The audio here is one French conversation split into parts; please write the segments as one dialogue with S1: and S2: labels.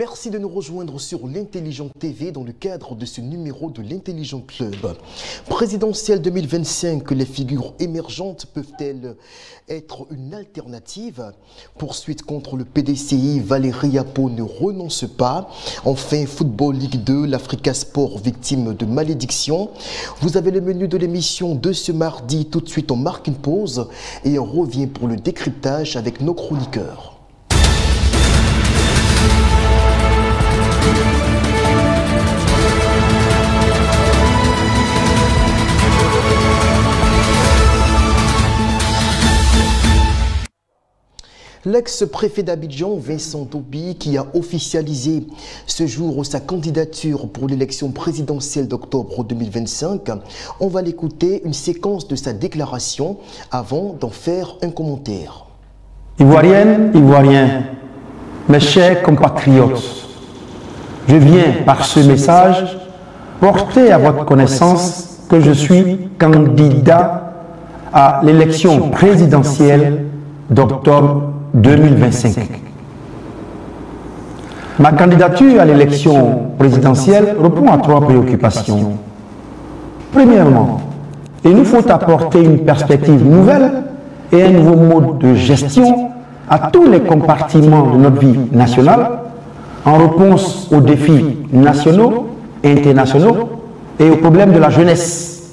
S1: Merci de nous rejoindre sur l'Intelligent TV dans le cadre de ce numéro de l'Intelligent Club. Présidentielle 2025, les figures émergentes peuvent-elles être une alternative? Poursuite contre le PDCI, Valérie Apo ne renonce pas. Enfin, Football Ligue 2, l'Africa Sport victime de malédiction. Vous avez le menu de l'émission de ce mardi. Tout de suite, on marque une pause et on revient pour le décryptage avec nos chroniqueurs. L'ex-préfet d'Abidjan, Vincent Tobi, qui a officialisé ce jour sa candidature pour l'élection présidentielle d'octobre 2025. On va l'écouter, une séquence de sa déclaration avant d'en faire un commentaire.
S2: Ivoiriennes, Ivoiriens, mes chers compatriotes, je viens par ce message porter à votre connaissance que je suis candidat à l'élection présidentielle d'octobre 2025. Ma candidature à l'élection présidentielle répond à 3 préoccupations. Premièrement, il nous faut apporter une perspective nouvelle et un nouveau mode de gestion à tous les compartiments de notre vie nationale en réponse aux défis nationaux et internationaux et aux problèmes de la jeunesse.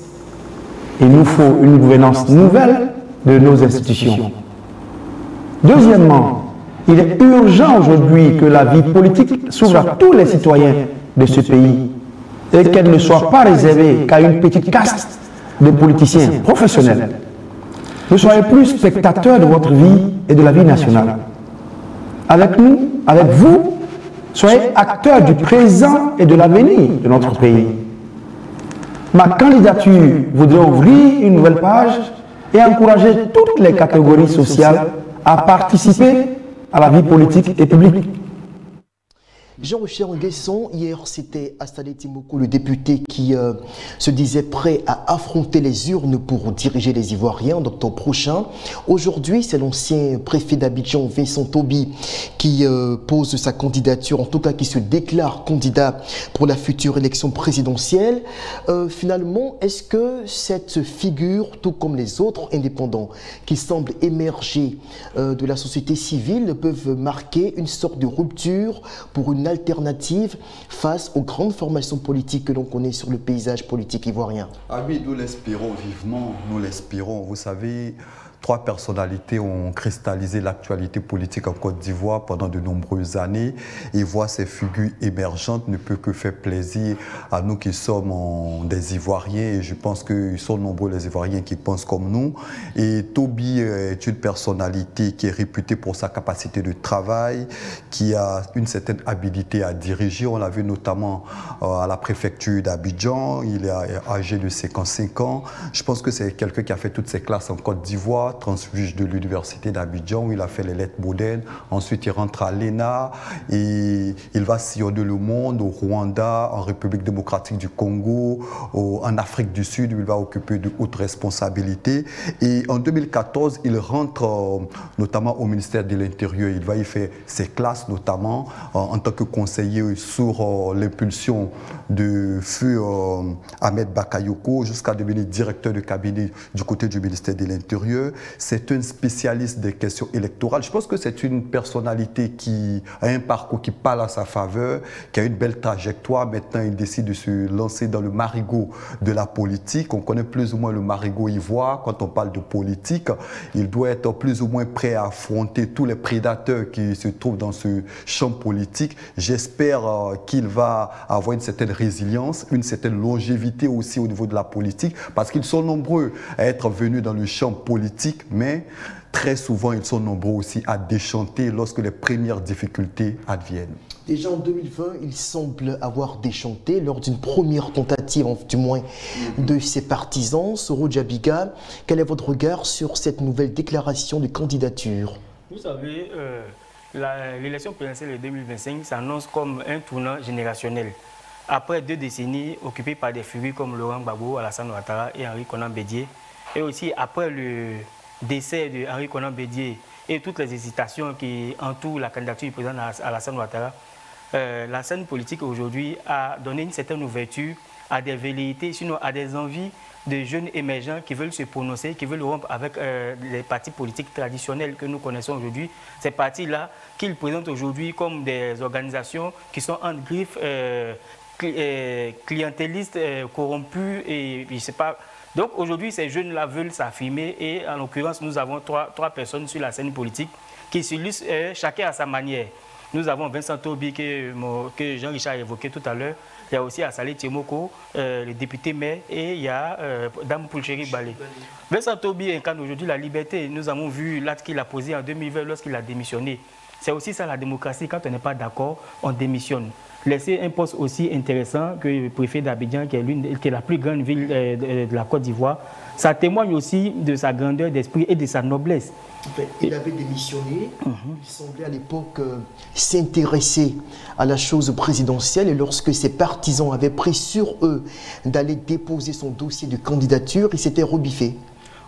S2: Il nous faut une gouvernance nouvelle de nos institutions. Deuxièmement, il est urgent aujourd'hui que la vie politique s'ouvre à tous les citoyens de ce pays et qu'elle ne soit pas réservée qu'à une petite caste de politiciens professionnels. Ne soyez plus spectateurs de votre vie et de la vie nationale. Avec nous, avec vous, soyez acteurs du présent et de l'avenir de notre pays. Ma candidature voudrait ouvrir une nouvelle page et encourager toutes les catégories sociales à participer à la vie politique et publique.
S1: Jean-Richard Nguesson, hier c'était Assalé Timoko, le député qui se disait prêt à affronter les urnes pour diriger les Ivoiriens en octobre prochain. Aujourd'hui, c'est l'ancien préfet d'Abidjan, Vincent Tobi, qui pose sa candidature, en tout cas qui se déclare candidat pour la future élection présidentielle. Finalement, est-ce que cette figure, tout comme les autres indépendants qui semblent émerger de la société civile, peuvent marquer une sorte de rupture pour une alternative face aux grandes formations politiques que l'on connaît sur le paysage politique ivoirien?
S3: Ah oui, nous l'espérons vivement, nous l'espérons. Vous savez, 3 personnalités ont cristallisé l'actualité politique en Côte d'Ivoire pendant de nombreuses années, et voir ces figures émergentes ne peut que faire plaisir à nous qui sommes des Ivoiriens, et je pense qu'ils sont nombreux les Ivoiriens qui pensent comme nous. Et Tobi est une personnalité qui est réputée pour sa capacité de travail, qui a une certaine habilité à diriger. On l'a vu notamment à la préfecture d'Abidjan, il est âgé de 55 ans. Je pense que c'est quelqu'un qui a fait toutes ses classes en Côte d'Ivoire, transfuge de l'université d'Abidjan où il a fait les lettres modernes. Ensuite, il rentre à l'ENA et il va sillonner le monde, au Rwanda, en République démocratique du Congo, en Afrique du Sud où il va occuper de hautes responsabilités. Et en 2014, il rentre notamment au ministère de l'Intérieur. Il va y faire ses classes, notamment en tant que conseiller sur l'impulsion de feu Ahmed Bakayoko, jusqu'à devenir directeur de cabinet du côté du ministère de l'Intérieur. C'est un spécialiste des questions électorales. Je pense que c'est une personnalité qui a un parcours qui parle à sa faveur, qui a une belle trajectoire. Maintenant, il décide de se lancer dans le marigot de la politique. On connaît plus ou moins le marigot ivoire. Quand on parle de politique, il doit être plus ou moins prêt à affronter tous les prédateurs qui se trouvent dans ce champ politique. J'espère qu'il va avoir une certaine résilience, une certaine longévité aussi au niveau de la politique, parce qu'ils sont nombreux à être venus dans le champ politique, mais très souvent ils sont nombreux aussi à déchanter lorsque les premières difficultés adviennent.
S1: Déjà en 2020, il semble avoir déchanté lors d'une première tentative, du moins de ses partisans. Soro Djabiga, quel est votre regard sur cette nouvelle déclaration de candidature?
S4: Vous savez, l'élection présidentielle de 2025 s'annonce comme un tournant générationnel. Après 2 décennies occupées par des figures comme Laurent Gbagbo, Alassane Ouattara et Henri Konan Bédié, et aussi après le décès de Henri Konan Bédié et toutes les hésitations qui entourent la candidature du président Alassane Ouattara, la scène politique aujourd'hui a donné une certaine ouverture à des velléités, sinon à des envies de jeunes émergents qui veulent se prononcer, qui veulent rompre avec les partis politiques traditionnels que nous connaissons aujourd'hui. Ces partis-là qu'ils présentent aujourd'hui comme des organisations qui sont en griffe clientélistes, corrompus et je ne sais pas. Donc aujourd'hui, ces jeunes-là veulent s'affirmer et en l'occurrence, nous avons trois personnes sur la scène politique qui s'illustrent chacun à sa manière. Nous avons Vincent Tobi que Jean-Richard a évoqué tout à l'heure. Il y a aussi Assalé Tiemoko, le député maire, et il y a Dame Poulchéri Balé. Vincent Tobi incarne aujourd'hui la liberté. Nous avons vu l'acte qu'il a posé en 2020 lorsqu'il a démissionné. C'est aussi ça la démocratie. Quand on n'est pas d'accord, on démissionne. Laisser un poste aussi intéressant que le préfet d'Abidjan, qui est la plus grande ville de la Côte d'Ivoire, ça témoigne aussi de sa grandeur d'esprit et de sa noblesse.
S1: Il avait démissionné, il semblait à l'époque s'intéresser à la chose présidentielle et lorsque ses partisans avaient pris sur eux d'aller déposer son dossier de candidature, il s'était rebiffé.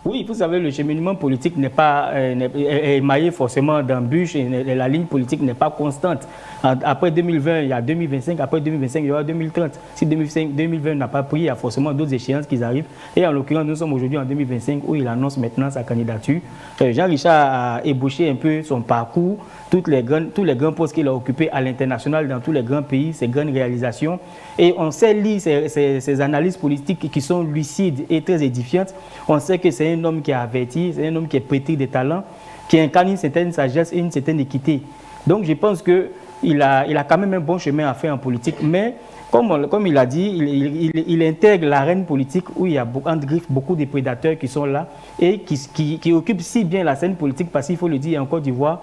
S4: Oui, vous savez, le cheminement politique n'est pas émaillé forcément d'embûches et la ligne politique n'est pas constante. Après 2020, il y a 2025, après 2025, il y aura 2030. Si 2020 n'a pas pris, il y a forcément d'autres échéances qui arrivent. Et en l'occurrence, nous sommes aujourd'hui en 2025 où il annonce maintenant sa candidature. Jean-Richard a ébauché un peu son parcours, tous les grands postes qu'il a occupés à l'international dans tous les grands pays, ses grandes réalisations. Et on sait lire ces analyses politiques qui sont lucides et très édifiantes. On sait que c'est un homme qui est averti, c'est un homme qui est pétri de talent, qui incarne une certaine sagesse et une certaine équité. Donc je pense qu'il a quand même un bon chemin à faire en politique, mais comme il a dit, il intègre l'arène politique où il y a en griffe beaucoup de prédateurs qui sont là et qui occupent si bien la scène politique parce qu'il faut le dire en Côte d'Ivoire,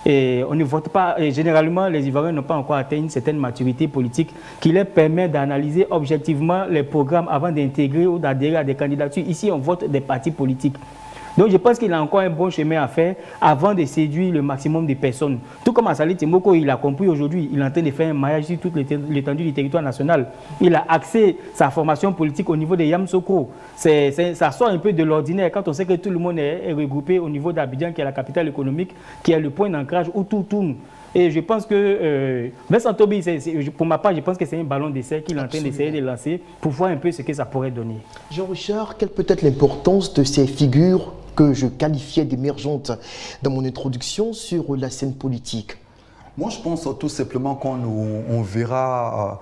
S4: on ne vote pas, et généralement les Ivoiriens n'ont pas encore atteint une certaine maturité politique qui leur permet d'analyser objectivement les programmes avant d'intégrer ou d'adhérer à des candidatures. Ici, on vote des partis politiques. Donc je pense qu'il a encore un bon chemin à faire avant de séduire le maximum de personnes. Tout comme Assalé Tiemoko, il a compris aujourd'hui, il est en train de faire un maillage sur toute l'étendue du territoire national. Il a axé sa formation politique au niveau de Yamoussoukro. Ça sort un peu de l'ordinaire quand on sait que tout le monde est regroupé au niveau d'Abidjan, qui est la capitale économique, qui est le point d'ancrage où tout tourne. Et je pense que Vincent Tobi, pour ma part, je pense que c'est un ballon d'essai qu'il est en train d'essayer de lancer pour voir un peu ce que ça pourrait donner.
S1: Jean-Richard, quelle peut être l'importance de ces figures que je qualifiais d'émergentes dans mon introduction sur la scène politique?
S3: Moi, je pense tout simplement qu'on verra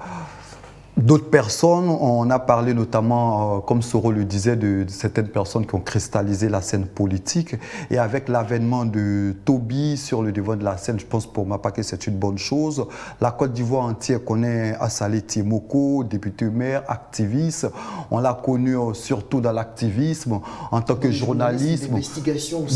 S3: d'autres personnes. On a parlé notamment, comme Soro le disait, de certaines personnes qui ont cristallisé la scène politique. Et avec l'avènement de Tobi sur le devant de la scène, je pense pour ma part que c'est une bonne chose. La Côte d'Ivoire entière connaît Assalé Tiemoko, député maire, activiste. On l'a connu surtout dans l'activisme, en tant que journaliste,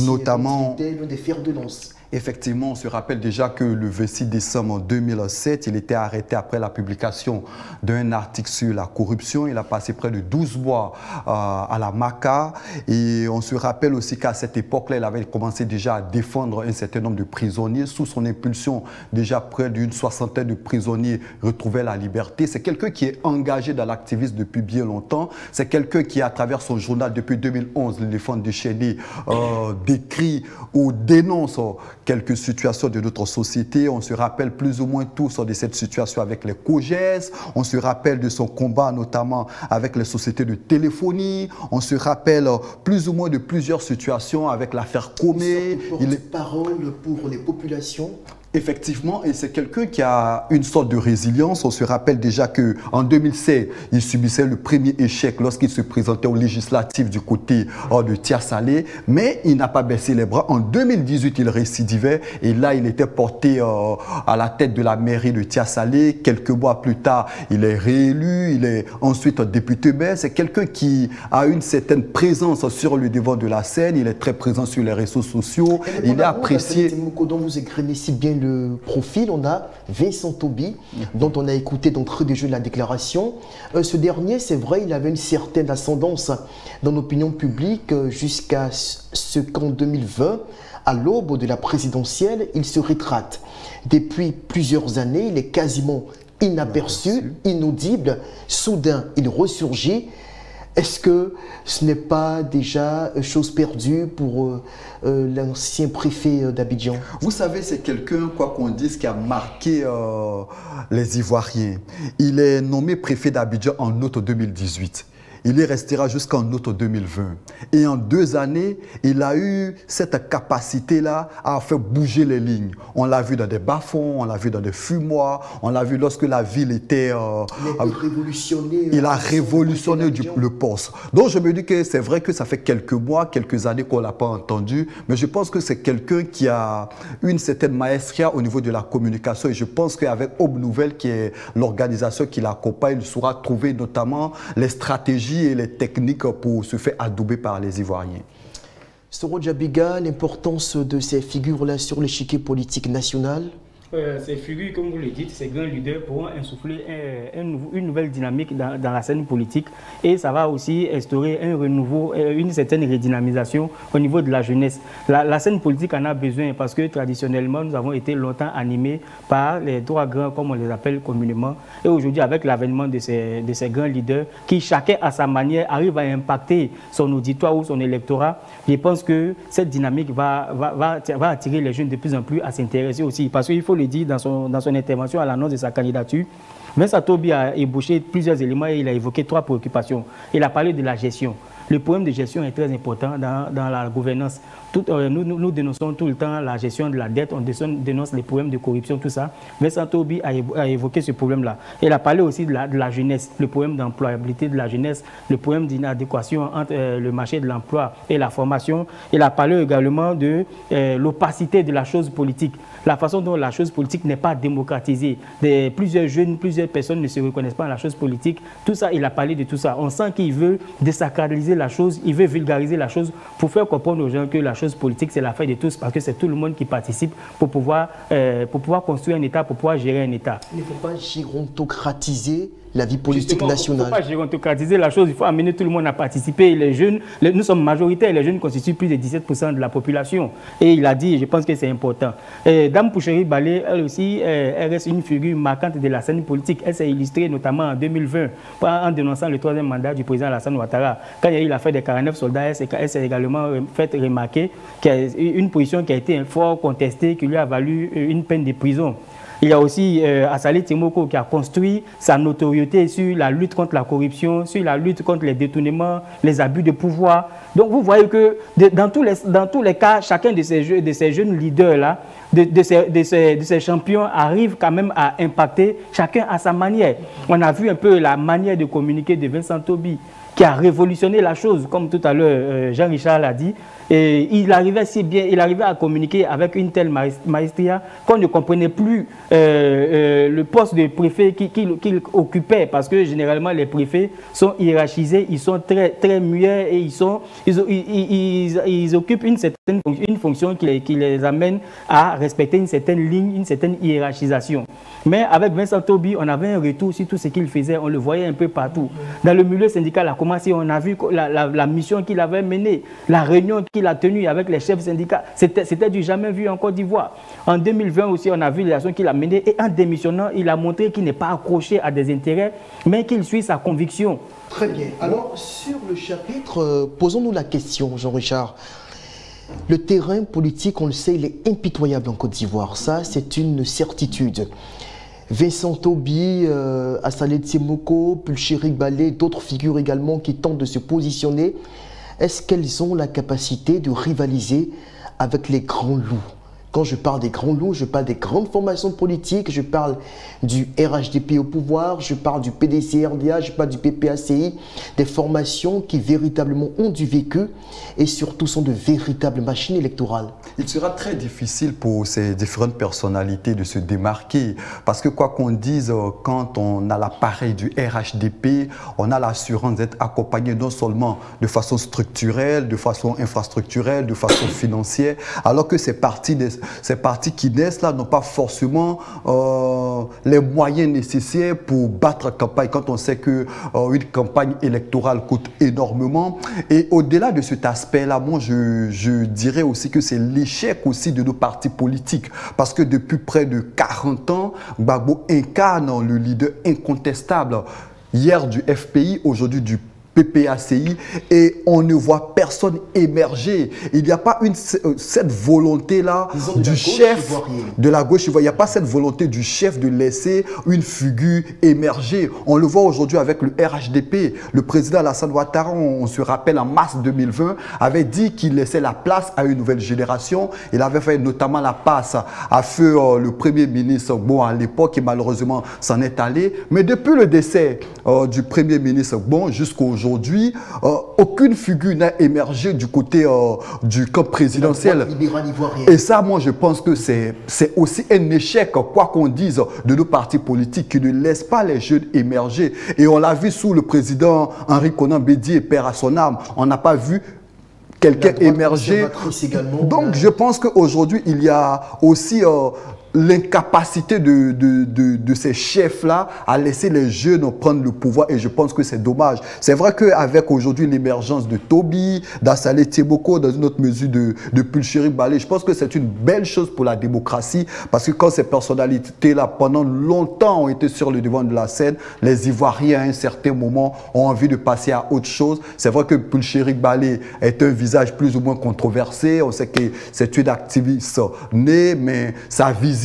S3: notamment
S1: des fers de lance.
S3: Effectivement, on se rappelle déjà que le 26 décembre 2007, il était arrêté après la publication d'un article sur la corruption. Il a passé près de 12 mois à la MACA. Et on se rappelle aussi qu'à cette époque-là, il avait commencé déjà à défendre un certain nombre de prisonniers. Sous son impulsion, déjà près d'une soixantaine de prisonniers retrouvaient la liberté. C'est quelqu'un qui est engagé dans l'activisme depuis bien longtemps. C'est quelqu'un qui, à travers son journal depuis 2011, l'éléphant déchaîné, décrit ou dénonce quelques situations de notre société. On se rappelle plus ou moins tous de cette situation avec les COGES. On se rappelle de son combat notamment avec les sociétés de téléphonie. On se rappelle plus ou moins de plusieurs situations avec l'affaire Comé.
S1: Il est parole pour les populations.
S3: Effectivement, et c'est quelqu'un qui a une sorte de résilience. On se rappelle déjà qu'en 2016, il subissait le premier échec lorsqu'il se présentait aux législatives du côté de Tia-Salé, mais il n'a pas baissé les bras. En 2018, il récidivait et là, il était porté à la tête de la mairie de Tia-Salé. Quelques mois plus tard, il est réélu, il est ensuite député maire. C'est quelqu'un qui a une certaine présence sur le devant de la scène. Il est très présent sur les réseaux sociaux. Il est apprécié.
S1: Dont vous écrivez si bien le profil, on a Vincent Tobi, dont on a écouté d'entrée de jeu la déclaration. Ce dernier, c'est vrai, il avait une certaine ascendance dans l'opinion publique jusqu'à ce qu'en 2020, à l'aube de la présidentielle, il se rétracte. Depuis plusieurs années, il est quasiment inaperçu, inaudible. Soudain, il ressurgit. Est-ce que ce n'est pas déjà chose perdue pour l'ancien préfet d'Abidjan?
S3: Vous savez, c'est quelqu'un, quoi qu'on dise, qui a marqué les Ivoiriens. Il est nommé préfet d'Abidjan en août 2018. Il y restera jusqu'en août 2020. Et en 2 années, il a eu cette capacité-là à faire bouger les lignes. On l'a vu dans des bas-fonds, on l'a vu dans des fumoirs, on l'a vu lorsque la ville était... il a révolutionné le poste. Donc je me dis que c'est vrai que ça fait quelques mois, quelques années qu'on ne l'a pas entendu, mais je pense que c'est quelqu'un qui a une certaine maestria au niveau de la communication. Et je pense qu'avec Aube Nouvelle, qui est l'organisation qui l'accompagne, il saura trouver notamment les stratégies et les techniques pour se faire adouber par les Ivoiriens.
S1: Soro Djabiga, l'importance de ces figures-là sur l'échiquier politique national?
S4: Ces figures, comme vous le dites, ces grands leaders pourront insuffler une nouvelle dynamique dans la scène politique et ça va aussi instaurer un renouveau, une certaine redynamisation au niveau de la jeunesse. La scène politique en a besoin parce que traditionnellement, nous avons été longtemps animés par les 3 grands, comme on les appelle communément. Et aujourd'hui, avec l'avènement de ces grands leaders qui, chacun à sa manière, arrive à impacter son auditoire ou son électorat, je pense que cette dynamique va attirer les jeunes de plus en plus à s'intéresser aussi. Parce qu'il faut le dire dans son intervention à l'annonce de sa candidature, Vincent Tobi a ébauché plusieurs éléments et il a évoqué 3 préoccupations. Il a parlé de la gestion. Le problème de gestion est très important dans la gouvernance. Nous dénonçons tout le temps la gestion de la dette, on dénonce les problèmes de corruption, tout ça. Vincent Tobi a évoqué ce problème-là. Il a parlé aussi de la jeunesse, le problème d'employabilité de la jeunesse, le problème d'inadéquation entre le marché de l'emploi et la formation. Il a parlé également de l'opacité de la chose politique, la façon dont la chose politique n'est pas démocratisée. Plusieurs jeunes, plusieurs personnes ne se reconnaissent pas dans la chose politique. Tout ça, il a parlé de tout ça. On sent qu'il veut désacraliser la chose, il veut vulgariser la chose pour faire comprendre aux gens que la chose politique, c'est l'affaire de tous parce que c'est tout le monde qui participe pour pouvoir construire un État, pour pouvoir gérer un État.
S1: Il ne faut pas gérontocratiser la vie politique nationale.
S4: Il ne faut pas gérontocratiser la chose, il faut amener tout le monde à participer. Les jeunes, nous sommes majoritaires, les jeunes constituent plus de 17% de la population. Et il a dit, je pense que c'est important. Dame Poucheri Balé, elle aussi, elle reste une figure marquante de la scène politique. Elle s'est illustrée notamment en 2020 en dénonçant le 3e mandat du président Alassane Ouattara. Quand il y a eu l'affaire des 49 soldats, elle s'est également fait remarquer qu'il y a une position qui a été fort contestée, qui lui a valu une peine de prison. Il y a aussi Assalé Timoko qui a construit sa notoriété sur la lutte contre la corruption, sur la lutte contre les détournements, les abus de pouvoir. Donc vous voyez que dans tous les cas, chacun de ces jeunes leaders-là, de ces champions arrive quand même à impacter chacun à sa manière. On a vu un peu la manière de communiquer de Vincent Tobi, qui a révolutionné la chose, comme tout à l'heure Jean-Richard l'a dit. Et il arrivait si bien, il arrivait à communiquer avec une telle maestria qu'on ne comprenait plus le poste de préfet qu'il occupait, parce que généralement les préfets sont hiérarchisés, ils sont très muets et ils occupent une fonction qui les amène à respecter une certaine ligne, une certaine hiérarchisation. Mais avec Vincent Tobi, on avait un retour sur tout ce qu'il faisait, on le voyait un peu partout. Dans le milieu syndical, à commencer, on a vu la mission qu'il avait menée, la réunion qu'il a tenue avec les chefs syndicats. C'était du jamais vu en Côte d'Ivoire. En 2020 aussi, on a vu l'action qu'il a menée et en démissionnant, il a montré qu'il n'est pas accroché à des intérêts, mais qu'il suit sa conviction.
S1: Très bien. Alors, sur le chapitre, posons-nous la question, Jean-Richard. Le terrain politique, on le sait, il est impitoyable en Côte d'Ivoire. Ça, c'est une certitude. Vincent Tobi, Assalé Timoko, Poucheri Balé, d'autres figures également qui tentent de se positionner. Est-ce qu'elles ont la capacité de rivaliser avec les grands loups? Quand je parle des grands loups, je parle des grandes formations politiques, je parle du RHDP au pouvoir, je parle du PDC-RDA, je parle du PPACI, des formations qui véritablement ont du vécu et surtout sont de véritables machines électorales.
S3: Il sera très difficile pour ces différentes personnalités de se démarquer parce que quoi qu'on dise, quand on a l'appareil du RHDP, on a l'assurance d'être accompagné non seulement de façon structurelle, de façon infrastructurelle, de façon financière, alors que ces partis qui naissent là n'ont pas forcément les moyens nécessaires pour battre campagne quand on sait qu'une campagne électorale coûte énormément. Et au-delà de cet aspect-là, moi je dirais aussi que c'est l'échec aussi de nos partis politiques parce que depuis près de 40 ans, Gbagbo incarne le leader incontestable, hier du FPI, aujourd'hui du PPACI et on ne voit personne émerger. Il n'y a pas cette volonté-là du chef de la gauche. Il n'y a pas cette volonté du chef de laisser une figure émerger. On le voit aujourd'hui avec le RHDP. Le président Alassane Ouattara, on se rappelle en mars 2020, avait dit qu'il laissait la place à une nouvelle génération. Il avait fait notamment la passe à feu le premier ministre Gbon à l'époque et malheureusement s'en est allé. Mais depuis le décès du premier ministre Gbon jusqu'à aujourd'hui, aucune figure n'a émergé du côté du camp présidentiel. Et ça, moi, je pense que c'est aussi un échec, quoi qu'on dise, de nos partis politiques qui ne laissent pas les jeunes émerger. Et on l'a vu sous le président Henri Konan Bédié, père à son âme. On n'a pas vu quelqu'un émerger. Donc, je pense qu'aujourd'hui, il y a aussi l'incapacité de ces chefs-là à laisser les jeunes prendre le pouvoir et je pense que c'est dommage. C'est vrai qu'avec aujourd'hui l'émergence de Toby, d'Assalé Tieboko, dans une autre mesure de Pulchéri Balé, je pense que c'est une belle chose pour la démocratie parce que quand ces personnalités-là, pendant longtemps, ont été sur le devant de la scène, les Ivoiriens, à un certain moment, ont envie de passer à autre chose. C'est vrai que Pulchéri Balé est un visage plus ou moins controversé. On sait que c'est une activiste née, mais sa visite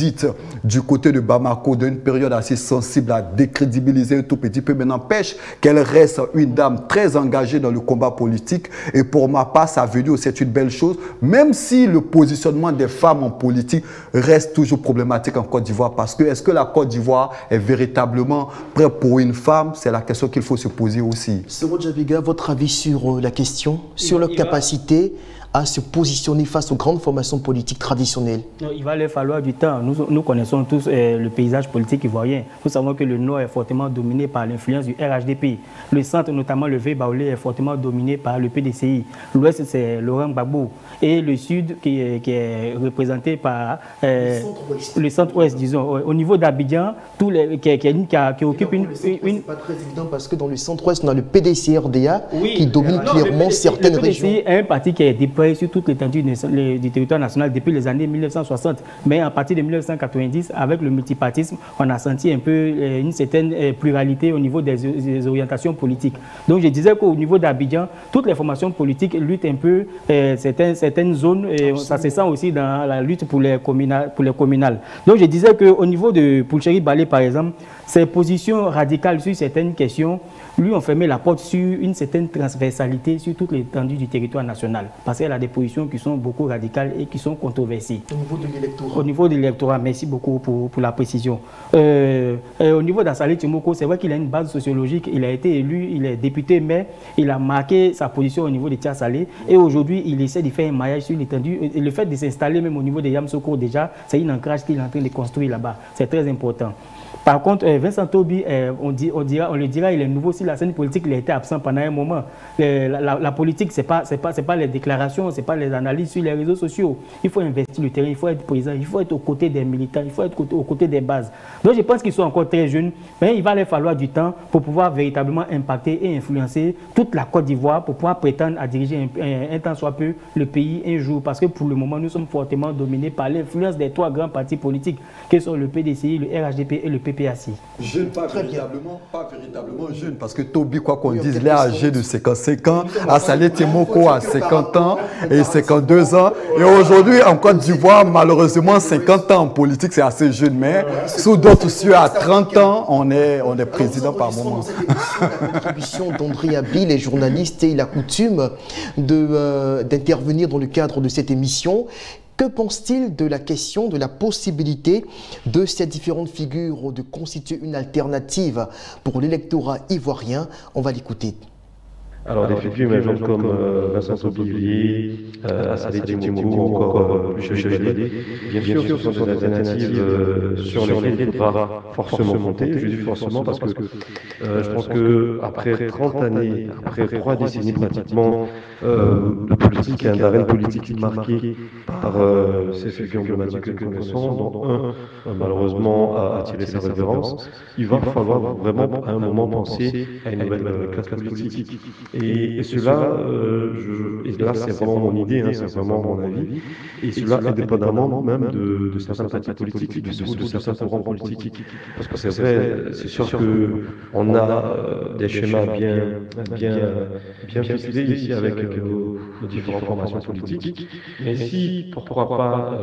S3: du côté de Bamako d'une période assez sensible à décrédibiliser un tout petit peu, mais n'empêche qu'elle reste une dame très engagée dans le combat politique et pour ma part, ça veut dire que c'est une belle chose, même si le positionnement des femmes en politique reste toujours problématique en Côte d'Ivoire parce que est-ce que la Côte d'Ivoire est véritablement prête pour une femme? C'est la question qu'il faut se poser aussi.
S1: Soro Djabiga, votre avis sur la question, sur leur capacité à se positionner face aux grandes formations politiques traditionnelles?
S4: Non, il va leur falloir du temps. Nous connaissons tous le paysage politique ivoirien. Nous savons que le Nord est fortement dominé par l'influence du RHDP. Le centre, notamment le V-Baoulé, est fortement dominé par le PDCI. L'Ouest, c'est Laurent Gbagbo. Et le Sud, qui est représenté par le Centre-Ouest, disons. Au niveau d'Abidjan, qui occupe une...
S1: C'est pas très évident parce que dans le Centre-Ouest, on a le PDC-RDA qui domine clairement certaines régions. Le PDC est
S4: un parti qui est déployé sur toute l'étendue du territoire national depuis les années 1960. Mais à partir de 1990, avec le multipartisme, on a senti un peu une certaine pluralité au niveau des orientations politiques. Donc je disais qu'au niveau d'Abidjan, toutes les formations politiques luttent un peu certaines zones, et ça se sent aussi dans la lutte pour les communales. Donc je disais qu'au niveau de Pulchéri Balé, par exemple, ses positions radicales sur certaines questions lui ont fermé la porte sur une certaine transversalité sur toute l'étendue du territoire national. Parce qu'elle a des positions qui sont beaucoup radicales et qui sont controversées.
S1: Au niveau de l'électorat.
S4: Au niveau de l'électorat, merci beaucoup pour la précision. Au niveau d'Assalé Tieboko, c'est vrai qu'il a une base sociologique. Il a été élu, il est député, mais il a marqué sa position au niveau de Tiasalé. Et aujourd'hui, il essaie de faire un maillage sur l'étendue. Et le fait de s'installer même au niveau de Yamsoko, déjà, c'est une ancrage qu'il est en train de construire là-bas. C'est très important. Par contre, Vincent Toby, on le dira, il est nouveau sur la scène politique, il a été absent pendant un moment. La politique, ce n'est pas les déclarations, ce n'est pas les analyses sur les réseaux sociaux. Il faut investir le terrain, il faut être présent, il faut être aux côtés des militants, il faut être aux côtés des bases. Donc je pense qu'ils sont encore très jeunes, mais il va leur falloir du temps pour pouvoir véritablement impacter et influencer toute la Côte d'Ivoire pour pouvoir prétendre à diriger un tant soit peu le pays un jour. Parce que pour le moment, nous sommes fortement dominés par l'influence des trois grands partis politiques, qui sont le PDCI, le RHDP et le PPACI.
S3: Jeune, pas véritablement jeune, parce que Toby, quoi qu'on dise, il est âgé de 55 ans, Assalé Tieboko a 50 ans et 52 ans. Et aujourd'hui, en Côte d'Ivoire, malheureusement, 50 ans en politique, c'est assez jeune, mais sous d'autres cieux, à 30 ans, on est président par moment.
S1: La contribution d'André Abi, les journalistes, et il a coutume d'intervenir dans le cadre de cette émission. Que pense-t-il de la question, de la possibilité de ces différentes figures de constituer une alternative pour l'électorat ivoirien? On va l'écouter.
S5: Alors des figures émergentes comme Vincent Toby, Assalé Tieboko ou encore Pulchéri Balé, bien sûr, ce sont des alternatives sur lesquelles il faudra forcément compter. Je dis forcément parce que je pense qu'après 30 années, après 3 décennies pratiquement de politique, d'arène politique marquée par ces figures emblématiques que nous connaissons, dont un malheureusement a tiré sa révérence, il va falloir vraiment à un moment penser à une nouvelle classe politique. Et cela, et là c'est vraiment mon idée, hein, c'est vraiment mon avis, et cela indépendamment même de certains partis politiques, de certains courants politiques. Parce que c'est vrai, c'est sûr qu'on a des schémas bien ficelés ici avec nos différentes formations politiques, mais si, pourquoi pas,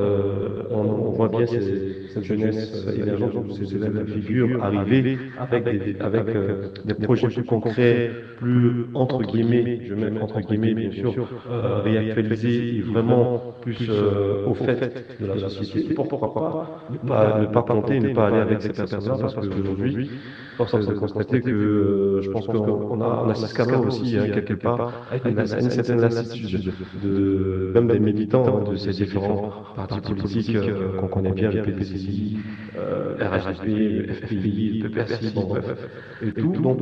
S5: on voit bien cette jeunesse émergente, ces élèves figures arriver avec des projets plus concrets, plus entre guillemets, je mets entre guillemets bien sûr, réactualisés et vraiment plus au fait de la société. Pourquoi pas ne pas planter, ne pas aller avec ces personnes-là, parce qu'aujourd'hui, force est de constater que je pense qu'on assiste quand même aussi, hein, quelque part, à une certaine lassitude même des militants de ces différents partis politiques qu'on connaît bien, le PDCI, RHDP, le FPI, le PPRCI, bon, bref, et tout. Donc,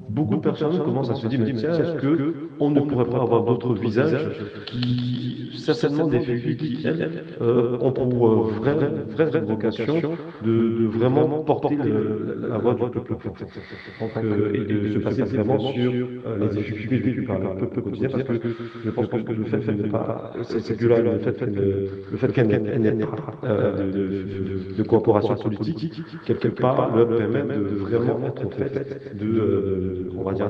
S5: beaucoup de personnes commencent à se dire, mais tiens, est-ce qu'on ne pourrait pas avoir d'autres visages qui, certainement des figures qui, elles, ont pour vraie vocation de vraiment porter la voix du peuple français. Donc, et de se passer vraiment sur les difficultés vécues par le peuple quotidien, parce que je pense que le fait qu'elle n'ait pas, cette figure-là, le fait qu'elle n'ait pas de coopération politique, quelque part, leur permet de vraiment être au fait on va dire,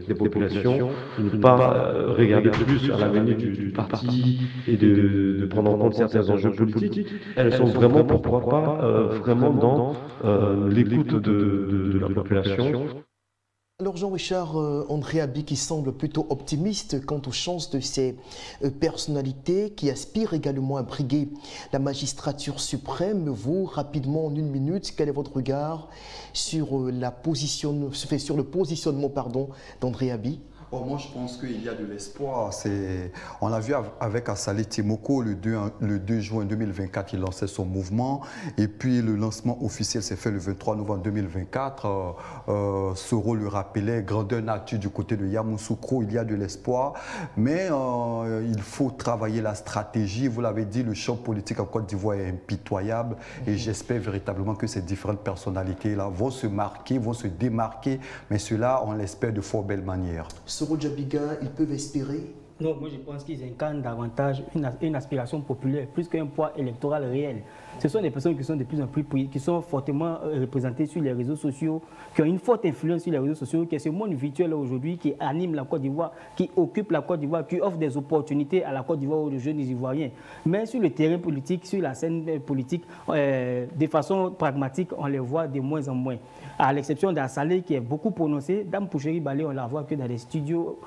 S5: des populations, ne pas regarder plus à l'avenir du parti et de prendre en compte certains enjeux politiques. Elles sont vraiment, pourquoi pas, vraiment dans l'écoute de la population.
S1: Alors Jean-Richard, André Abi qui semble plutôt optimiste quant aux chances de ces personnalités qui aspirent également à briguer la magistrature suprême. Vous, rapidement, en une minute, quel est votre regard sur, sur le positionnement d'André Abi?
S3: Oh, moi, je pense qu'il y a de l'espoir. On l'a vu avec Assalé Timoko le 2 juin 2024, il lançait son mouvement. Et puis, le lancement officiel s'est fait le 23 novembre 2024. Soro le rappelait, grandeur nature du côté de Yamoussoukro, il y a de l'espoir. Mais il faut travailler la stratégie. Vous l'avez dit, le champ politique en Côte d'Ivoire est impitoyable. Et j'espère véritablement que ces différentes personnalités-là vont se marquer, vont se démarquer. Mais cela, on l'espère de fort belle manière.
S1: Soro Djabiga, ils peuvent espérer?
S4: Non, moi je pense qu'ils incarnent davantage une aspiration populaire, plus qu'un poids électoral réel. Ce sont des personnes qui sont de plus en plus, qui sont fortement représentées sur les réseaux sociaux, qui ont une forte influence sur les réseaux sociaux, qui est ce monde virtuel aujourd'hui qui anime la Côte d'Ivoire, qui occupe la Côte d'Ivoire, qui offre des opportunités à la Côte d'Ivoire aux jeunes Ivoiriens. Mais sur le terrain politique, sur la scène politique, de façon pragmatique, on les voit de moins en moins. À l'exception d'Assalé qui est beaucoup prononcée, Dame Poucheri Balé, on la voit que dans les studios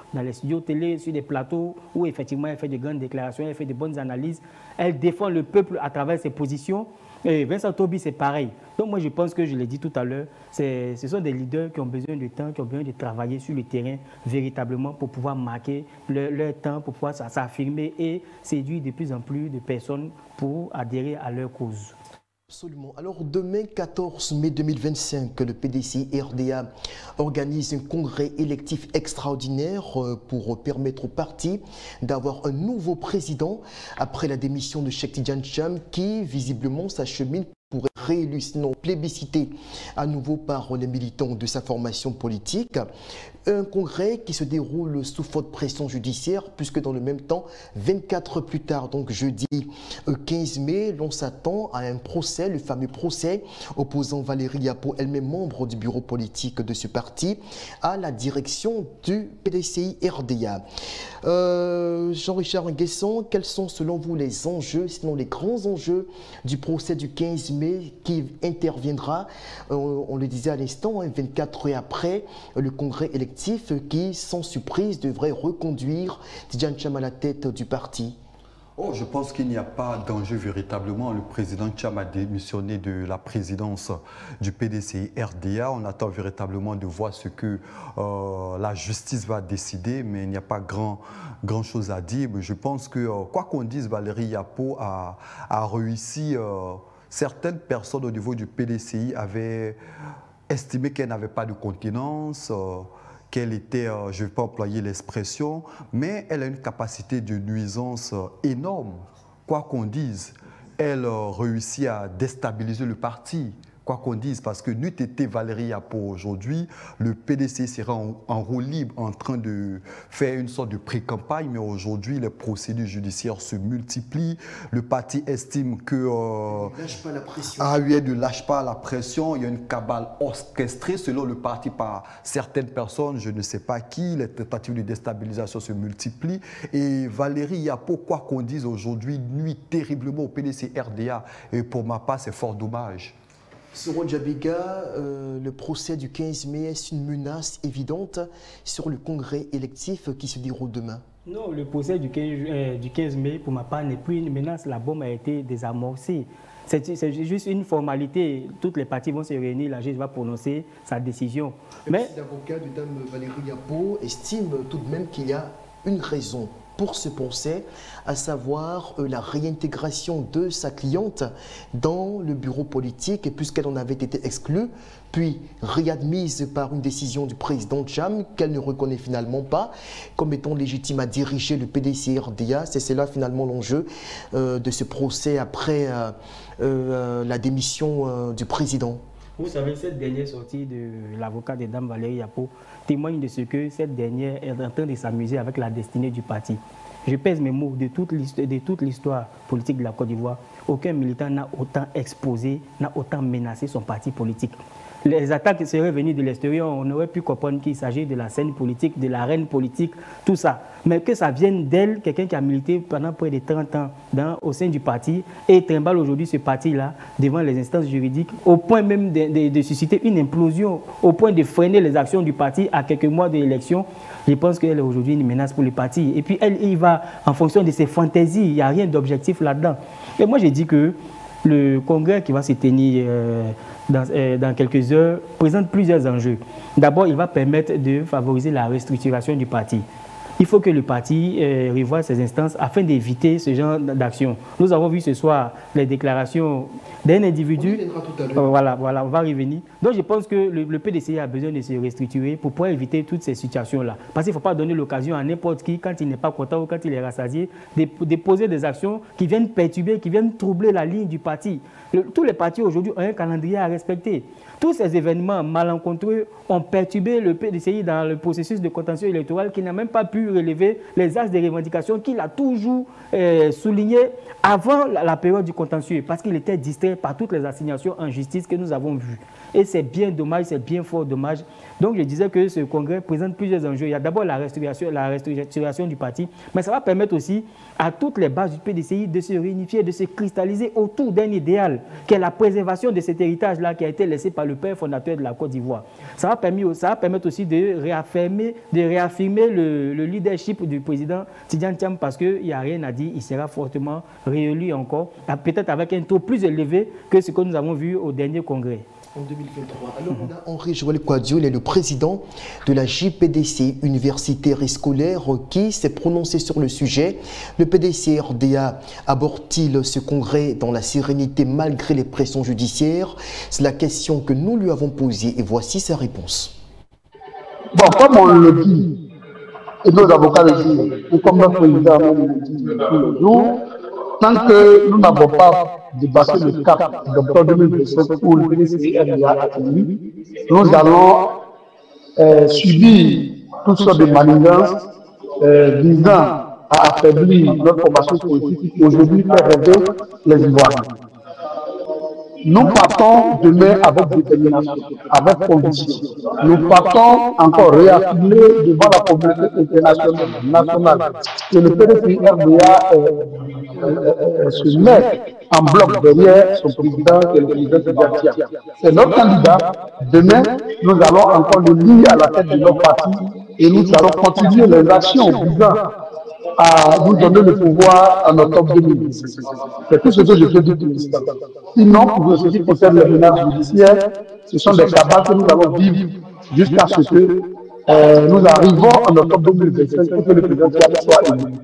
S4: télé, sur des plateaux où effectivement elle fait de grandes déclarations, elle fait de bonnes analyses, elle défend le peuple à travers ses positions. Et Vincent Tobi, c'est pareil. Donc moi, je pense que, je l'ai dit tout à l'heure, ce sont des leaders qui ont besoin de temps, qui ont besoin de travailler sur le terrain véritablement pour pouvoir marquer leur temps, pour pouvoir s'affirmer et séduire de plus en plus de personnes pour adhérer à leur cause.
S1: Absolument. Alors demain 14 mai 2025, le PDCI RDA organise un congrès électif extraordinaire pour permettre au parti d'avoir un nouveau président après la démission de Cheikh Tidiane Cham qui visiblement s'achemine pour être réélu, sinon plébiscité à nouveau par les militants de sa formation politique. Un congrès qui se déroule sous forte pression judiciaire, puisque dans le même temps, 24 heures plus tard, donc jeudi 15 mai, l'on s'attend à un procès, le fameux procès opposant Valérie Yapo, elle-même membre du bureau politique de ce parti, à la direction du PDCI RDA. Jean-Richard Nguesson, quels sont selon vous les enjeux, sinon les grands enjeux du procès du 15 mai qui interviendra, on le disait à l'instant, 24 heures après le congrès électif qui, sans surprise, devrait reconduire Tidiane Cham à la tête du parti?
S3: Oh, je pense qu'il n'y a pas d'enjeu véritablement. Le président Cham a démissionné de la présidence du PDCI RDA. On attend véritablement de voir ce que la justice va décider, mais il n'y a pas grand chose à dire. Mais je pense que, quoi qu'on dise, Valérie Yapo a réussi. Certaines personnes au niveau du PDCI avaient estimé qu'elle n'avait pas de continence, qu'elle était, je ne vais pas employer l'expression, mais elle a une capacité de nuisance énorme. Quoi qu'on dise, elle réussit à déstabiliser le parti. quoi qu'on dise, parce que n'eût été Valérie Yapo aujourd'hui, le PDC serait en roue libre en train de faire une sorte de pré-campagne, mais aujourd'hui, les procédures judiciaires se multiplient. Le parti estime que...
S1: ne lâche pas la pression.
S3: Ah oui, ne lâche pas la pression. Il y a une cabale orchestrée, selon le parti, par certaines personnes, je ne sais pas qui. Les tentatives de déstabilisation se multiplient. Et Valérie Yapo, quoi qu'on dise aujourd'hui, nuit terriblement au PDC RDA. Et pour ma part, c'est fort dommage.
S1: Soro Djabiga, le procès du 15 mai est une menace évidente sur le congrès électif qui se déroule demain.
S4: Non, le procès du 15 mai, pour ma part, n'est plus une menace. La bombe a été désamorcée. C'est juste une formalité. Toutes les parties vont se réunir, la juge va prononcer sa décision. Mais
S1: l'avocat de Dame Valérie Yapo estime tout de même qu'il y a une raison pour ce procès, à savoir la réintégration de sa cliente dans le bureau politique, puisqu'elle en avait été exclue, puis réadmise par une décision du président Cham qu'elle ne reconnaît finalement pas comme étant légitime à diriger le PDC-RDA. C'est là finalement l'enjeu de ce procès après la démission du président.
S4: Vous savez, cette dernière sortie de l'avocat de Dame Valérie Yapo témoigne de ce que cette dernière est en train de s'amuser avec la destinée du parti. Je pèse mes mots, de toute l'histoire politique de la Côte d'Ivoire, aucun militant n'a autant exposé, n'a autant menacé son parti politique. Les attaques seraient venues de l'extérieur, on aurait pu comprendre qu'il s'agit de la scène politique, de l'arène politique, tout ça. Mais que ça vienne d'elle, quelqu'un qui a milité pendant près de 30 ans au sein du parti et trimballe aujourd'hui ce parti-là devant les instances juridiques, au point même de susciter une implosion, au point de freiner les actions du parti à quelques mois de l'élection. Je pense qu'elle est aujourd'hui une menace pour le parti. Et puis elle y va en fonction de ses fantaisies, il n'y a rien d'objectif là-dedans. Et moi, j'ai dit que le congrès qui va se tenir dans quelques heures présente plusieurs enjeux. D'abord, il va permettre de favoriser la restructuration du parti. Il faut que le parti revoie ses instances afin d'éviter ce genre d'action. Nous avons vu ce soir les déclarations d'un individu. Voilà, on va revenir. Donc je pense que le PDC a besoin de se restructurer pour pouvoir éviter toutes ces situations-là. Parce qu'il ne faut pas donner l'occasion à n'importe qui, quand il n'est pas content ou quand il est rassasié, de poser des actions qui viennent perturber, qui viennent troubler la ligne du parti. Tous les partis aujourd'hui ont un calendrier à respecter. Tous ces événements malencontreux ont perturbé le PDCI dans le processus de contentieux électoral qui n'a même pas pu relever les axes de revendication qu'il a toujours souligné avant la période du contentieux parce qu'il était distrait par toutes les assignations en justice que nous avons vues. Et c'est bien dommage, c'est bien fort dommage. Donc je disais que ce congrès présente plusieurs enjeux. Il y a d'abord la restructuration du parti, mais ça va permettre aussi à toutes les bases du PDCI de se réunifier, de se cristalliser autour d'un idéal, qui est la préservation de cet héritage-là qui a été laissé par le père fondateur de la Côte d'Ivoire. Ça va permettre aussi de réaffirmer le leadership du président Tidjane Thiam parce qu'il n'y a rien à dire, il sera fortement réélu encore, peut-être avec un taux plus élevé que ce que nous avons vu au dernier congrès.
S1: En 2023. Alors, on a Henri Joël Kouadio, il est le président de la JPDC universitaire et scolaire qui s'est prononcé sur le sujet. Le PDC RDA aborde-t-il ce congrès dans la sérénité malgré les pressions judiciaires? C'est la question que nous lui avons posée et voici sa réponse.
S6: Bon, comme on le dit, et nos avocats le disent, et comme notre président le dit tous les jours, tant que nous n'avons pas dépassé le cap d'octobre 2017 où le PDC-RDA a tenu, nous allons subir toutes sortes de manigances visant à affaiblir notre formation politique et aujourd'hui faire rêver les Ivoiriens. Nous partons demain avec détermination, avec conviction. Nous partons encore réaffirmer devant la communauté internationale, nationale, que le PDC-RDA se met en bloc derrière son président, qui est le président Tidjane Thiam. C'est notre candidat. Demain, nous allons encore le lier à la tête de notre parti et nous allons continuer les actions visant à nous donner le pouvoir en octobre 2010. C'est tout ce que je peux dire pour l'instant. Sinon, pour ce qui concerne les menaces judiciaires, ce sont des cabales que nous allons vivre jusqu'à ce que nous arrivons en octobre 2025 pour que le président soit élu.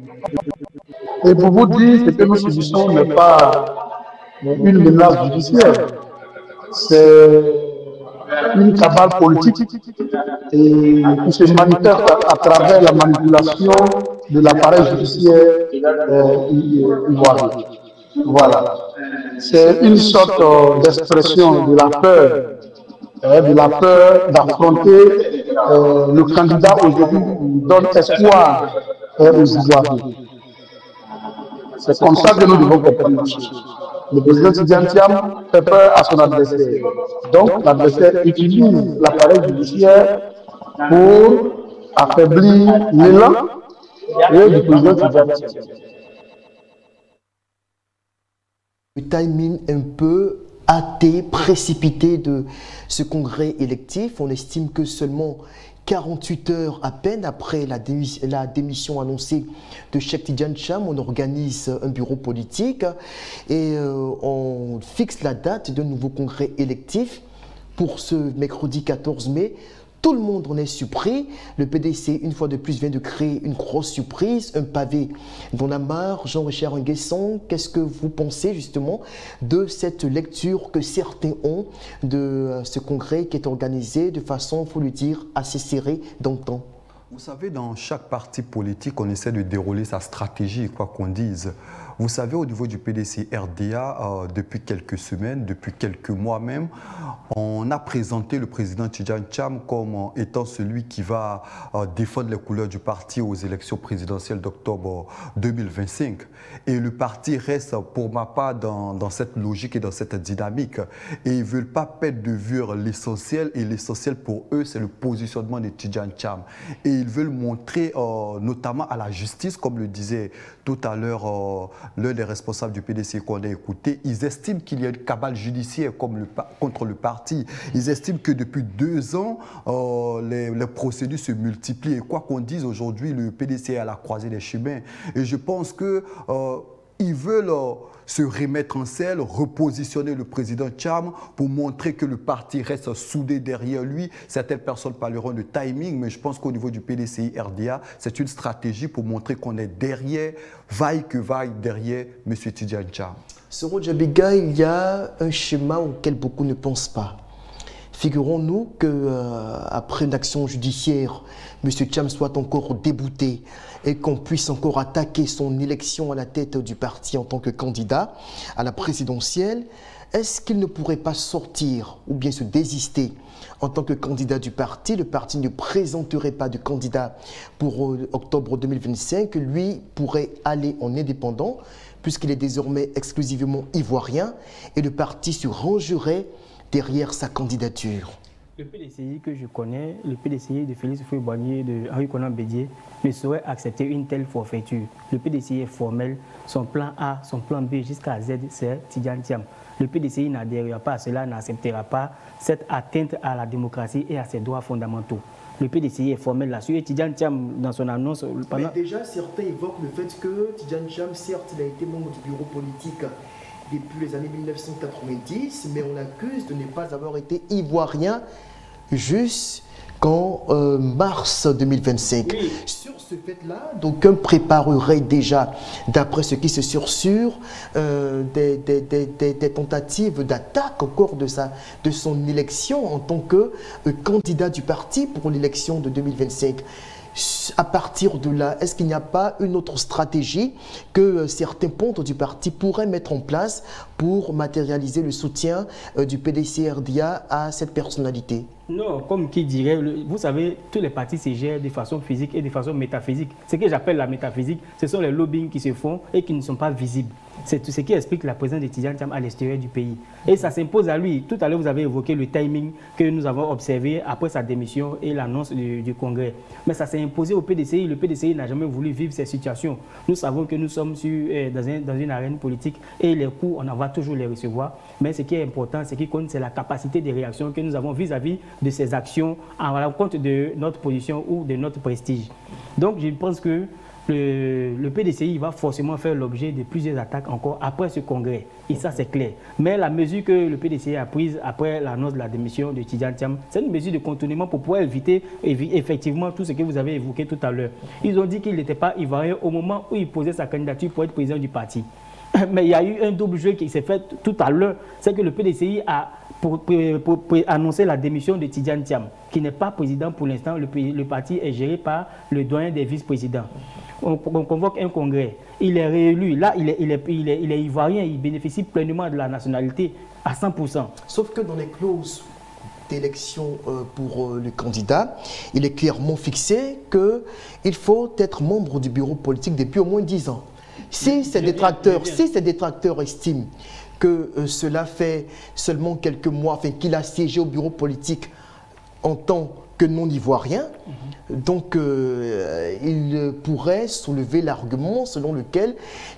S6: Et pour vous dire, ce que nous subissons n'est pas une menace judiciaire, c'est une cabale politique et qui se manifeste à travers la manipulation de l'appareil judiciaire ivoirien. Voilà. c'est une sorte d'expression de la peur d'affronter le candidat aujourd'hui qui donne espoir aux Ivoiriens. C'est comme ça que nous devons comprendre les choses. Le président Tidjane Thiam fait peur à son adversaire. Donc, l'adversaire utilise l'appareil judiciaire pour affaiblir l'élan du président Tidjane Thiam.
S1: Le timing un peu hâté, précipité de ce congrès électif. On estime que seulement 48 heures à peine après la démission annoncée de Cheikh Tidjane Thiam, on organise un bureau politique et on fixe la date d'un nouveau congrès électif pour ce mercredi 14 mai. Tout le monde en est surpris. Le PDC, une fois de plus, vient de créer une grosse surprise, un pavé dans la mare. Jean-Richard Nguesson, qu'est-ce que vous pensez justement de cette lecture que certains ont de ce congrès qui est organisé de façon, il faut le dire, assez serrée dans le temps?
S3: Vous savez, dans chaque parti politique, on essaie de dérouler sa stratégie, quoi qu'on dise. Vous savez, au niveau du PDC RDA, depuis quelques semaines, depuis quelques mois même, on a présenté le président Tidjane Thiam comme étant celui qui va défendre les couleurs du parti aux élections présidentielles d'octobre 2025. Et le parti reste, pour ma part, dans cette logique et dans cette dynamique. Et ils ne veulent pas perdre de vue l'essentiel. Et l'essentiel pour eux, c'est le positionnement de Tidjane Thiam. Et ils veulent montrer, notamment à la justice, comme le disait tout à l'heure l'un des responsables du PDC qu'on a écouté, ils estiment qu'il y a une cabale judiciaire contre le parti. Ils estiment que depuis 2 ans, les procédures se multiplient. Et quoi qu'on dise aujourd'hui, le PDC est à la croisée des chemins. Et je pense que ils veulent se remettre en selle, repositionner le président Thiam pour montrer que le parti reste soudé derrière lui. Certaines personnes parleront de timing, mais je pense qu'au niveau du PDCI RDA, c'est une stratégie pour montrer qu'on est derrière, vaille que vaille, derrière M. Tidjane Thiam.
S1: Sur Djabiga, il y a un schéma auquel beaucoup ne pensent pas. Figurons-nous qu'après une action judiciaire, M. Thiam soit encore débouté et qu'on puisse encore attaquer son élection à la tête du parti en tant que candidat à la présidentielle. Est-ce qu'il ne pourrait pas sortir ou bien se désister en tant que candidat du parti? Le parti ne présenterait pas de candidat pour octobre 2025. Lui pourrait aller en indépendant puisqu'il est désormais exclusivement ivoirien et le parti se rangerait derrière sa candidature.
S4: Le PDCI que je connais, le PDCI de Félix Houphouët-Boigny et de Henri Konan Bédié, ne saurait accepter une telle forfaiture. Le PDCI est formel, son plan A, son plan B jusqu'à Z, c'est Tidjane Thiam. Le PDCI n'adhérera pas à cela, n'acceptera pas cette atteinte à la démocratie et à ses droits fondamentaux. Le PDCI est formel là-dessus et Tidjane Thiam, dans son annonce...
S1: Mais déjà, certains évoquent le fait que Tidjane Thiam, certes, il a été membre du bureau politique depuis les années 1990, mais on l'accuse de ne pas avoir été ivoirien jusqu'en mars 2025. Oui. Sur ce fait-là, d'aucuns préparerait déjà, d'après ce qui se sursure, des tentatives d'attaque au cours de son élection en tant que candidat du parti pour l'élection de 2025. À partir de là, est-ce qu'il n'y a pas une autre stratégie que certains pontes du parti pourraient mettre en place pour matérialiser le soutien du PDC-RDA à cette personnalité?
S4: Non, comme qui dirait, vous savez, tous les partis se gèrent de façon physique et de façon métaphysique. Ce que j'appelle la métaphysique, ce sont les lobbying qui se font et qui ne sont pas visibles. C'est tout ce qui explique la présence de Tidjane Thiam à l'extérieur du pays. Et ça s'impose à lui. Tout à l'heure, vous avez évoqué le timing que nous avons observé après sa démission et l'annonce du Congrès. Mais ça s'est imposé au PDCI. Le PDCI n'a jamais voulu vivre ces situations. Nous savons que nous sommes dans une arène politique et les coups, on en va toujours les recevoir. Mais ce qui est important, ce qui compte, c'est la capacité de réaction que nous avons vis-à-vis de ces actions en rencontre de notre position ou de notre prestige. Donc, je pense que le PDCI va forcément faire l'objet de plusieurs attaques encore après ce congrès. Et ça, c'est clair. Mais la mesure que le PDCI a prise après l'annonce de la démission de Tidjane Thiam, c'est une mesure de contournement pour pouvoir éviter effectivement tout ce que vous avez évoqué tout à l'heure. Ils ont dit qu'il n'était pas ivoirien au moment où il posait sa candidature pour être président du parti. Mais il y a eu un double jeu qui s'est fait tout à l'heure. C'est que le PDCI a pour annoncer la démission de Tidjane Thiam, qui n'est pas président pour l'instant. Le parti est géré par le doyen des vice-présidents. On convoque un congrès. Il est réélu. Là, il est ivoirien. Il bénéficie pleinement de la nationalité à 100%.
S1: Sauf que dans les clauses d'élection pour le candidat, il est clairement fixé qu'il faut être membre du bureau politique depuis au moins 10 ans. Si ces détracteurs estiment que cela fait seulement quelques mois, enfin qu'il a siégé au bureau politique en tant que non-ivoirien, donc il pourrait soulever l'argument selon lequel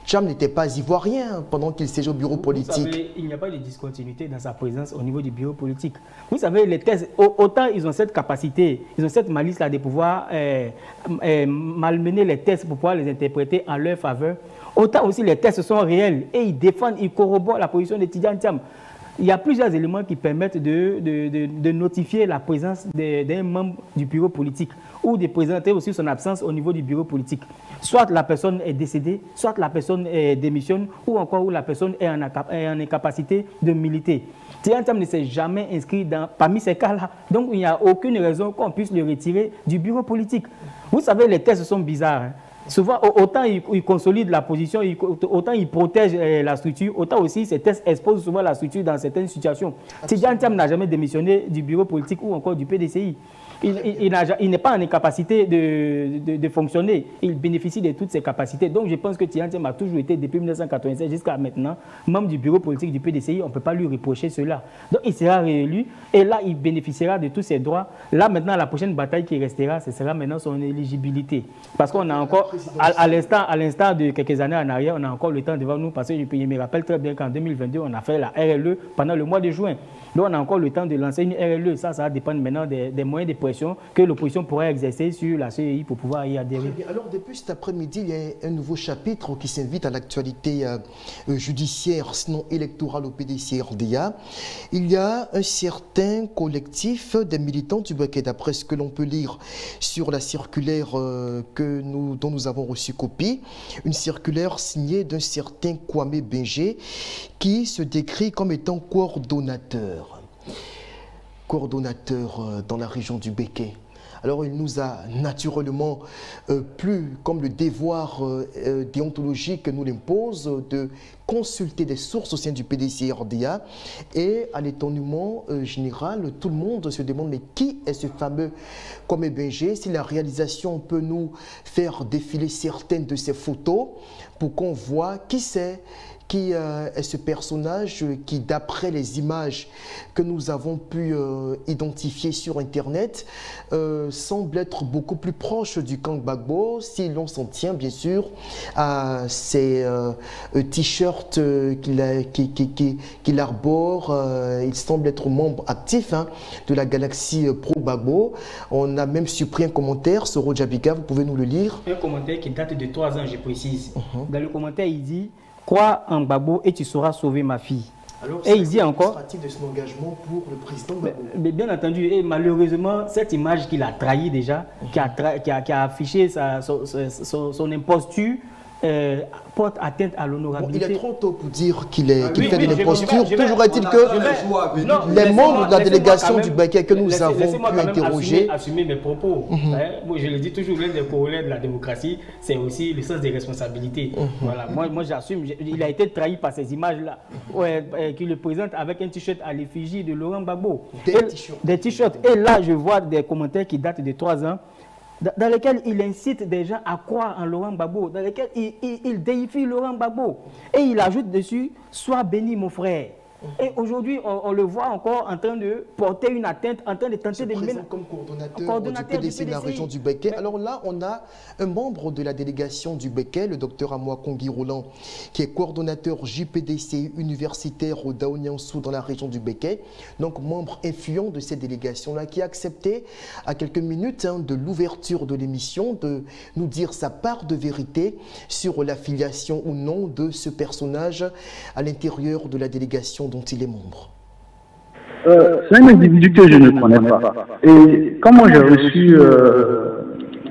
S1: Thiam n'était pas ivoirien pendant qu'il siégeait au bureau politique.
S4: Vous savez, il n'y a pas de discontinuité dans sa présence au niveau du bureau politique. Vous savez, les thèses, autant ils ont cette capacité, ils ont cette malice-là de pouvoir malmener les thèses pour pouvoir les interpréter en leur faveur, autant aussi les thèses sont réels et ils défendent, ils corroborent la position de Tidjane Thiam. Il y a plusieurs éléments qui permettent de notifier la présence d'un membre du bureau politique ou de présenter aussi son absence au niveau du bureau politique. Soit la personne est décédée, soit la personne démissionne, ou encore où la personne est en incapacité de militer. Tidjane Thiam ne s'est jamais inscrit parmi ces cas-là. Donc il n'y a aucune raison qu'on puisse le retirer du bureau politique. Vous savez, les tests sont bizarres. Hein. Souvent, autant il consolide la position, autant il protège la structure, autant aussi ces tests exposent souvent la structure dans certaines situations. Tidjane Thiam n'a jamais démissionné du bureau politique ou encore du PDCI. Il n'est pas en incapacité de fonctionner. Il bénéficie de toutes ses capacités. Donc je pense que Tidjane Thiam a toujours été, depuis 1996 jusqu'à maintenant, membre du bureau politique du PDCI. On ne peut pas lui reprocher cela. Donc il sera réélu et là, il bénéficiera de tous ses droits. Là, maintenant, la prochaine bataille qui restera, ce sera maintenant son éligibilité. Parce qu'on a encore, à l'instar de quelques années en arrière, on a encore le temps devant nous. Parce que je me rappelle très bien qu'en 2022, on a fait la RLE pendant le mois de juin. Donc on a encore le temps de lancer une RLE. Ça va dépendre maintenant des moyens de pression que l'opposition pourrait exercer sur la CEI pour pouvoir y adhérer.
S1: Alors depuis cet après-midi, il y a un nouveau chapitre qui s'invite à l'actualité judiciaire, sinon électorale au PDC-RDA. Il y a un certain collectif des militants du Béquet, d'après ce que l'on peut lire sur la circulaire dont nous avons reçu copie. Une circulaire signée d'un certain Kwame Benjé qui se décrit comme étant coordonnateur dans la région du Béquet. Alors il nous a naturellement plu, comme le devoir déontologique nous l'impose, de consulter des sources au sein du PDC-RDA. Et à l'étonnement général, tout le monde se demande mais qui est ce fameux Kwame Benjé? Si la réalisation peut nous faire défiler certaines de ces photos pour qu'on voit qui c'est, qui est ce personnage qui, d'après les images que nous avons pu identifier sur Internet, semble être beaucoup plus proche du camp Gbagbo, si l'on s'en tient bien sûr à ces t-shirts qu'il arbore. Il semble être membre actif de la galaxie pro-Gbagbo. On a même supprimé un commentaire sur Rojabiga, vous pouvez nous le lire.
S4: Un commentaire qui date de 3 ans, je précise. Dans le commentaire, il dit: crois en Gbagbo et tu sauras sauver ma fille.
S1: Alors,
S4: et il dit encore
S1: de son engagement pour le président Gbagbo.
S4: Mais bien entendu, et malheureusement, cette image qu'il a trahi déjà, qui a affiché son imposture, porte atteinte à l'honorabilité.
S1: Il est trop tôt pour dire qu'il fait de l'imposture. Toujours est-il que les membres de la délégation du Béquet que nous avons pu interroger...
S4: Assumer mes propos. Je le dis toujours, l'un des corollaires de la démocratie, c'est aussi le sens des responsabilités. Voilà. Moi j'assume. Il a été trahi par ces images-là, qui le présente avec un t-shirt à l'effigie de Laurent Gbagbo. Des t-shirts. Et là, je vois des commentaires qui datent de 3 ans, dans lesquels il incite des gens à croire en Laurent Gbagbo, dans lesquels il déifie Laurent Gbagbo. Et il ajoute dessus: sois béni mon frère. Et aujourd'hui, on le voit encore en train de porter une atteinte, en train de tenter de mener
S1: comme coordonnateur du PDC de la région du Béquet. Alors là, on a un membre de la délégation du Béquet, le docteur Amoa Kongi Roland, qui est coordonnateur JPDC universitaire au Daoniansou dans la région du Béquet, donc membre influent de cette délégation-là, qui a accepté à quelques minutes de l'ouverture de l'émission de nous dire sa part de vérité sur l'affiliation ou non de ce personnage à l'intérieur de la délégation dont il est membre.
S6: C'est un individu que je ne connais pas. Et quand moi j'ai reçu,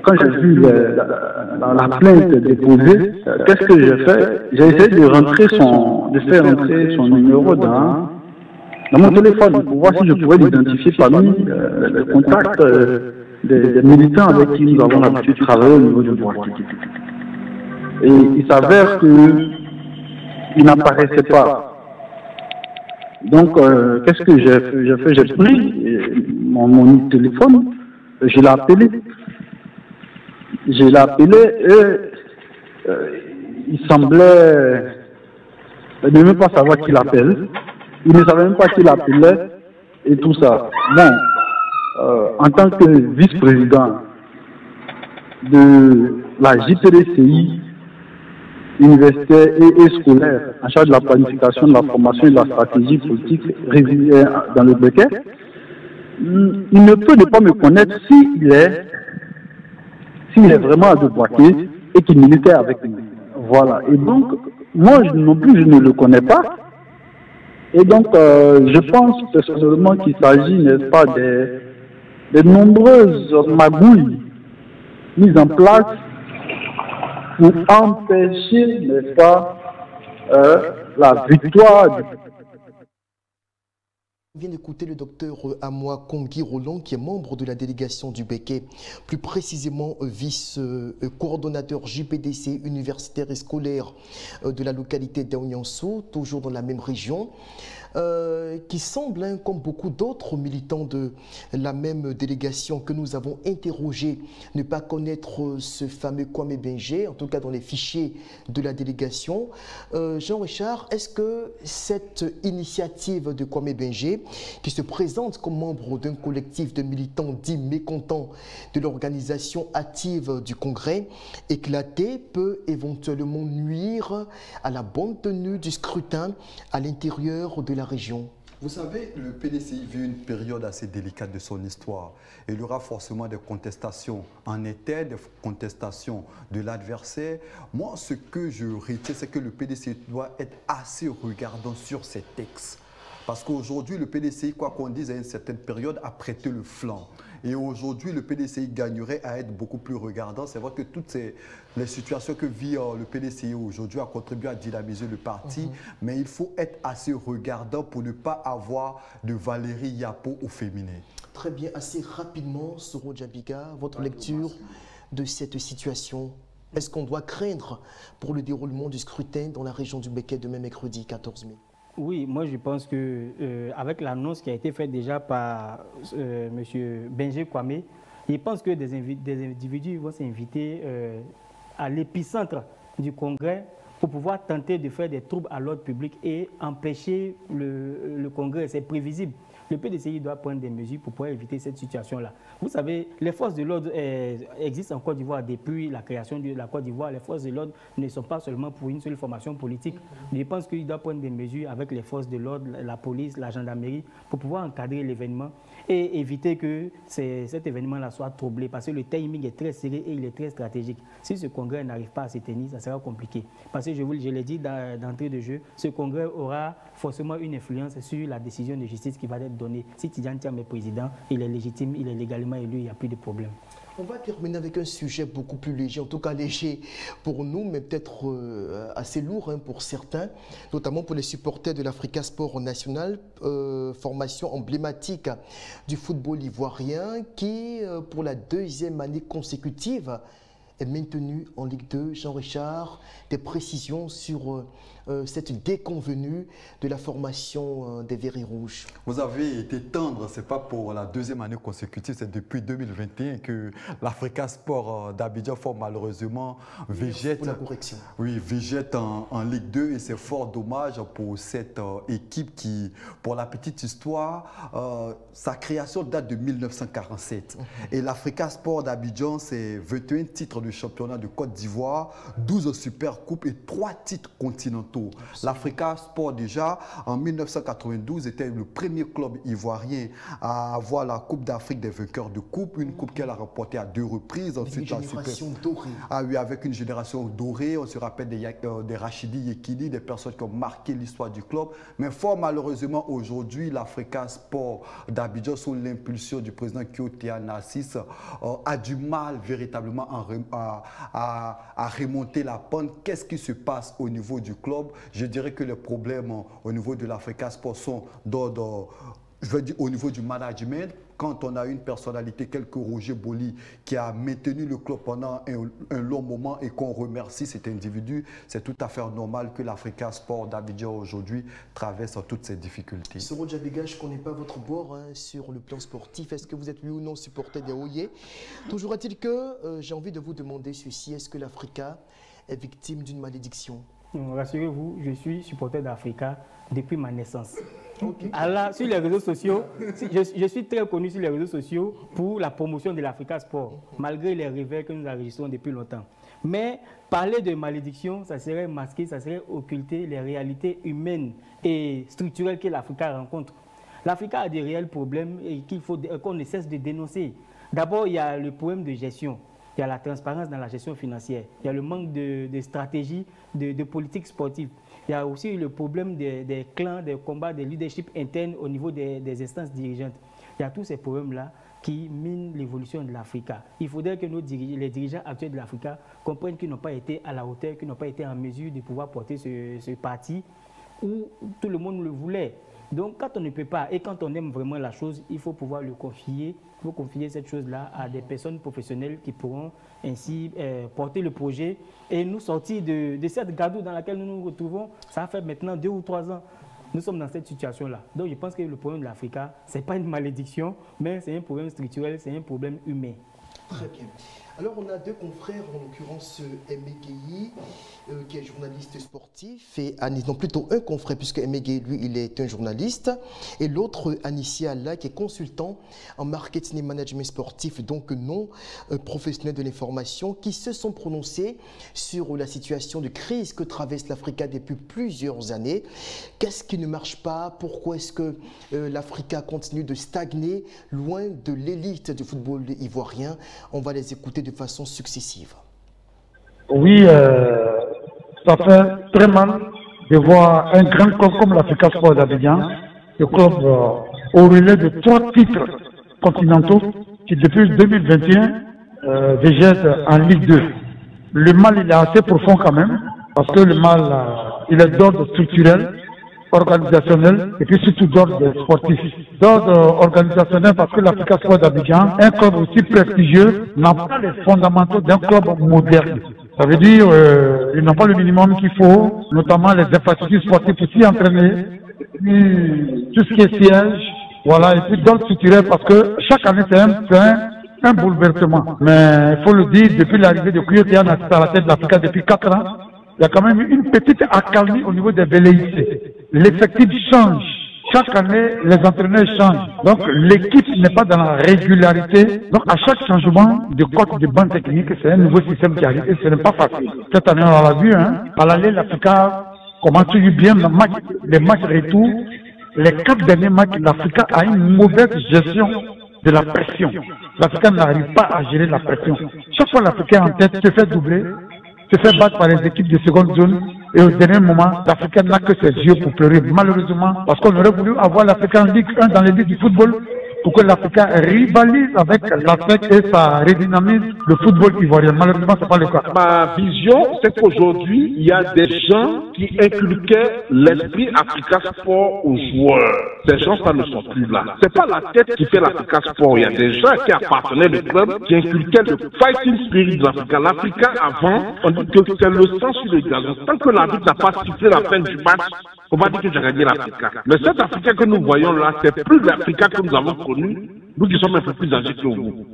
S6: quand j'ai vu la plainte déposée, qu'est-ce que j'ai fait? J'ai essayé de faire rentrer son numéro dans dans mon téléphone pour voir si je pouvais l'identifier parmi les contacts des militants avec qui nous avons l'habitude de travailler au niveau du Boaké. Et il s'avère qu'il n'apparaissait pas. Donc, qu'est-ce que j'ai fait? J'ai pris mon téléphone, je l'ai appelé. Et il semblait ne même pas savoir qui l'appelle. Il ne savait même pas qui l'appelait et tout ça. Bon, en tant que vice-président de la JPDCI, universitaire et scolaire, en charge de la planification, de la formation et de la stratégie politique résidée dans le Béquet, il ne peut ne pas me connaître s'il est vraiment à De Boaké et qu'il militait avec nous. Voilà. Et donc, moi non plus, je ne le connais pas. Et donc, je pense personnellement qu'il s'agit, n'est-ce pas, des nombreuses magouilles mises en place pour empêcher, n'est-ce pas, la victoire.
S1: On vient d'écouter le docteur Amoa Kongui Roland, qui est membre de la délégation du Béquet, plus précisément vice-coordonnateur JPDC universitaire et scolaire de la localité d'Aouniansou, toujours dans la même région, qui semble, comme beaucoup d'autres militants de la même délégation que nous avons interrogé, ne pas connaître ce fameux Kwame Benje, en tout cas dans les fichiers de la délégation. Jean-Richard, est-ce que cette initiative de Kwame Benje, qui se présente comme membre d'un collectif de militants dits mécontents de l'organisation active du Congrès, éclaté, peut éventuellement nuire à la bonne tenue du scrutin à l'intérieur de la région?
S3: Vous savez, le PDCI vit une période assez délicate de son histoire. Il y aura forcément des contestations en interne, des contestations de l'adversaire. Moi, ce que je retiens, c'est que le PDCI doit être assez regardant sur ses textes. Parce qu'aujourd'hui, le PDCI, quoi qu'on dise, à une certaine période, a prêté le flanc. Et aujourd'hui, le PDCI gagnerait à être beaucoup plus regardant. C'est vrai que toutes les situations que vit le PDCI aujourd'hui a contribué à dynamiser le parti, mais il faut être assez regardant pour ne pas avoir de Valérie Yapo au féminin.
S1: Très bien, assez rapidement, Soro Djabika, votre lecture de cette situation. Est-ce qu'on doit craindre pour le déroulement du scrutin dans la région du Béquet demain mercredi 14 mai?
S4: Oui, moi je pense que avec l'annonce qui a été faite déjà par M. Benje Kwame, je pense que des individus vont s'inviter à l'épicentre du Congrès pour pouvoir tenter de faire des troubles à l'ordre public et empêcher le Congrès. C'est prévisible. Le PDCI doit prendre des mesures pour pouvoir éviter cette situation-là. Vous savez, les forces de l'ordre existent en Côte d'Ivoire depuis la création de la Côte d'Ivoire. Les forces de l'ordre ne sont pas seulement pour une seule formation politique. Je pense qu'il doit prendre des mesures avec les forces de l'ordre, la police, la gendarmerie, pour pouvoir encadrer l'événement et éviter que cet événement-là soit troublé. Parce que le timing est très serré et il est très stratégique. Si ce congrès n'arrive pas à se tenir, ça sera compliqué. Parce que je l'ai dit d'entrée de jeu, ce congrès aura forcément une influence sur la décision de justice qui va être donnée. Si Tidjane Thiam est président, il est légitime, il est légalement élu, il n'y a plus de problème.
S1: On va terminer avec un sujet beaucoup plus léger, en tout cas léger pour nous, mais peut-être assez lourd pour certains, notamment pour les supporters de l'Africa Sport National, formation emblématique du football ivoirien qui, pour la deuxième année consécutive, est maintenu en Ligue 2. Jean-Richard, des précisions sur cette déconvenue de la formation des Verts et Rouges.
S3: Vous avez été tendre, ce n'est pas pour la deuxième année consécutive, c'est depuis 2021 que l'Africa Sport d'Abidjan malheureusement végète, végète en Ligue 2 et c'est fort dommage pour cette équipe qui, pour la petite histoire, sa création date de 1947. Et l'Africa Sport d'Abidjan, c'est 21 titres de championnat de Côte d'Ivoire, 12 Super Coupes et 3 titres continentaux. L'Africa Sport, déjà, en 1992, était le premier club ivoirien à avoir la Coupe d'Afrique des vainqueurs de coupe, une coupe qu'elle a remportée à 2 reprises. Ensuite,
S1: une génération dorée.
S3: Ah oui, avec une génération dorée. On se rappelle des Rachidi Yekini, des personnes qui ont marqué l'histoire du club. Mais fort malheureusement, aujourd'hui, l'Africa Sport d'Abidjan, sous l'impulsion du président Kyotea Nassis, a du mal véritablement à à remonter la pente. Qu'est-ce qui se passe au niveau du club? Je dirais que les problèmes au niveau de l'Africa Sport sont je veux dire, au niveau du management. Quand on a une personnalité telle que Roger Boli qui a maintenu le club pendant un long moment et qu'on remercie cet individu, c'est tout à fait normal que l'Africa Sport d'Abidjan aujourd'hui traverse toutes ces difficultés.
S1: Soro Djabega, je ne connais pas votre bord sur le plan sportif. Est-ce que vous êtes oui ou non supporter des Oye? Toujours est-il que j'ai envie de vous demander ceci, est-ce que l'Africa est victime d'une malédiction?
S4: Rassurez-vous, je suis supporter d'Africa depuis ma naissance.
S1: Okay.
S4: Alors, sur les réseaux sociaux, je suis très connu sur les réseaux sociaux pour la promotion de l'Africa Sport, malgré les réveils que nous enregistrons depuis longtemps. Mais parler de malédiction, ça serait masquer, ça serait occulter les réalités humaines et structurelles que l'Africa rencontre. L'Africa a des réels problèmes et qu'on ne cesse de dénoncer. D'abord, il y a le problème de gestion. Il y a la transparence dans la gestion financière. Il y a le manque de stratégie, de politique sportive. Il y a aussi le problème des clans, des combats, des leaderships internes au niveau des instances dirigeantes. Il y a tous ces problèmes-là qui minent l'évolution de l'Africa. Il faudrait que les dirigeants actuels de l'Africa comprennent qu'ils n'ont pas été à la hauteur, qu'ils n'ont pas été en mesure de pouvoir porter ce parti où tout le monde le voulait. Donc, quand on ne peut pas et quand on aime vraiment la chose, il faut pouvoir le confier. Il faut confier cette chose-là à des personnes professionnelles qui pourront ainsi porter le projet et nous sortir de cette gadoue dans laquelle nous nous retrouvons. Ça fait maintenant 2 ou 3 ans. Nous sommes dans cette situation-là. Donc, je pense que le problème de l'Africa, ce n'est pas une malédiction, mais c'est un problème structurel, c'est un problème humain.
S1: Très bien. Alors, on a 2 confrères, en l'occurrence Emegei, qui est journaliste sportif, et non, plutôt un confrère, puisque Emegei, lui, il est un journaliste, et l'autre, Anissi Allah, qui est consultant en marketing et management sportif, donc non professionnel de l'information, qui se sont prononcés sur la situation de crise que traverse l'Africa depuis plusieurs années. Qu'est-ce qui ne marche pas? Pourquoi est-ce que l'Africa continue de stagner loin de l'élite du football ivoirien? On va les écouter de façon successive.
S6: Oui, ça fait très mal de voir un grand club comme l'Africa Sport d'Abidjan, le club au relais de 3 titres continentaux qui depuis 2021 végète en Ligue 2. Le mal il est assez profond quand même, parce que le mal il est d'ordre structurel, organisationnel et puis surtout d'ordre sportif. D'ordre organisationnel parce que l'Africa Sport d'Abidjan, un club aussi prestigieux, n'a pas les fondamentaux d'un club moderne. Ça veut dire ils n'ont pas le minimum qu'il faut, notamment les infrastructures sportives aussi entraînées, puis tout ce qui est siège, voilà, et puis d'ordre structurel parce que chaque année c'est un bouleversement. Mais il faut le dire, depuis l'arrivée de Kouyotian à la tête de l'Africa depuis 4 ans, il y a quand même une petite accalmie au niveau des velléités. L'effectif change. Chaque année, les entraîneurs changent. Donc, l'équipe n'est pas dans la régularité. Donc, à chaque changement de cote de banc technique, c'est un nouveau système qui arrive et ce n'est pas facile. Cette année, on l'a vu, hein. À l'aller, l'Africa commence toujours bien les matchs retour. Les 4 derniers matchs, l'Africa a une mauvaise gestion de la pression. L'Africa n'arrive pas à gérer la pression. Chaque fois, l'Africain en tête se fait doubler, se fait battre par les équipes de seconde zone et au dernier moment, l'Africain n'a que ses yeux pour pleurer, malheureusement, parce qu'on aurait voulu avoir l'Africain en Ligue 1 dans les ligues du football pour que l'Africain rivalise avec l'AFEC et ça redynamise le football ivoirien. Malheureusement, ce n'est pas le cas.
S7: Ma vision, c'est qu'aujourd'hui, il y a des gens qui inculquaient l'esprit Africa Sport aux joueurs. Ces gens, ça ne sont plus là. C'est pas la tête qui fait l'Africa Sport. Il y a des gens qui appartenaient au club, qui inculquaient le fighting spirit de l'Africa. L'Africa, avant, on dit que c'est le sang sur le gazon. Tant que l'arbitre n'a pas sifflé la fin du match, on va dire que j'ai gagné l'Africa. Mais cet Africain que nous voyons là, c'est plus l'Africa que nous avons connu, nous qui sommes un peu plus âgés que vous.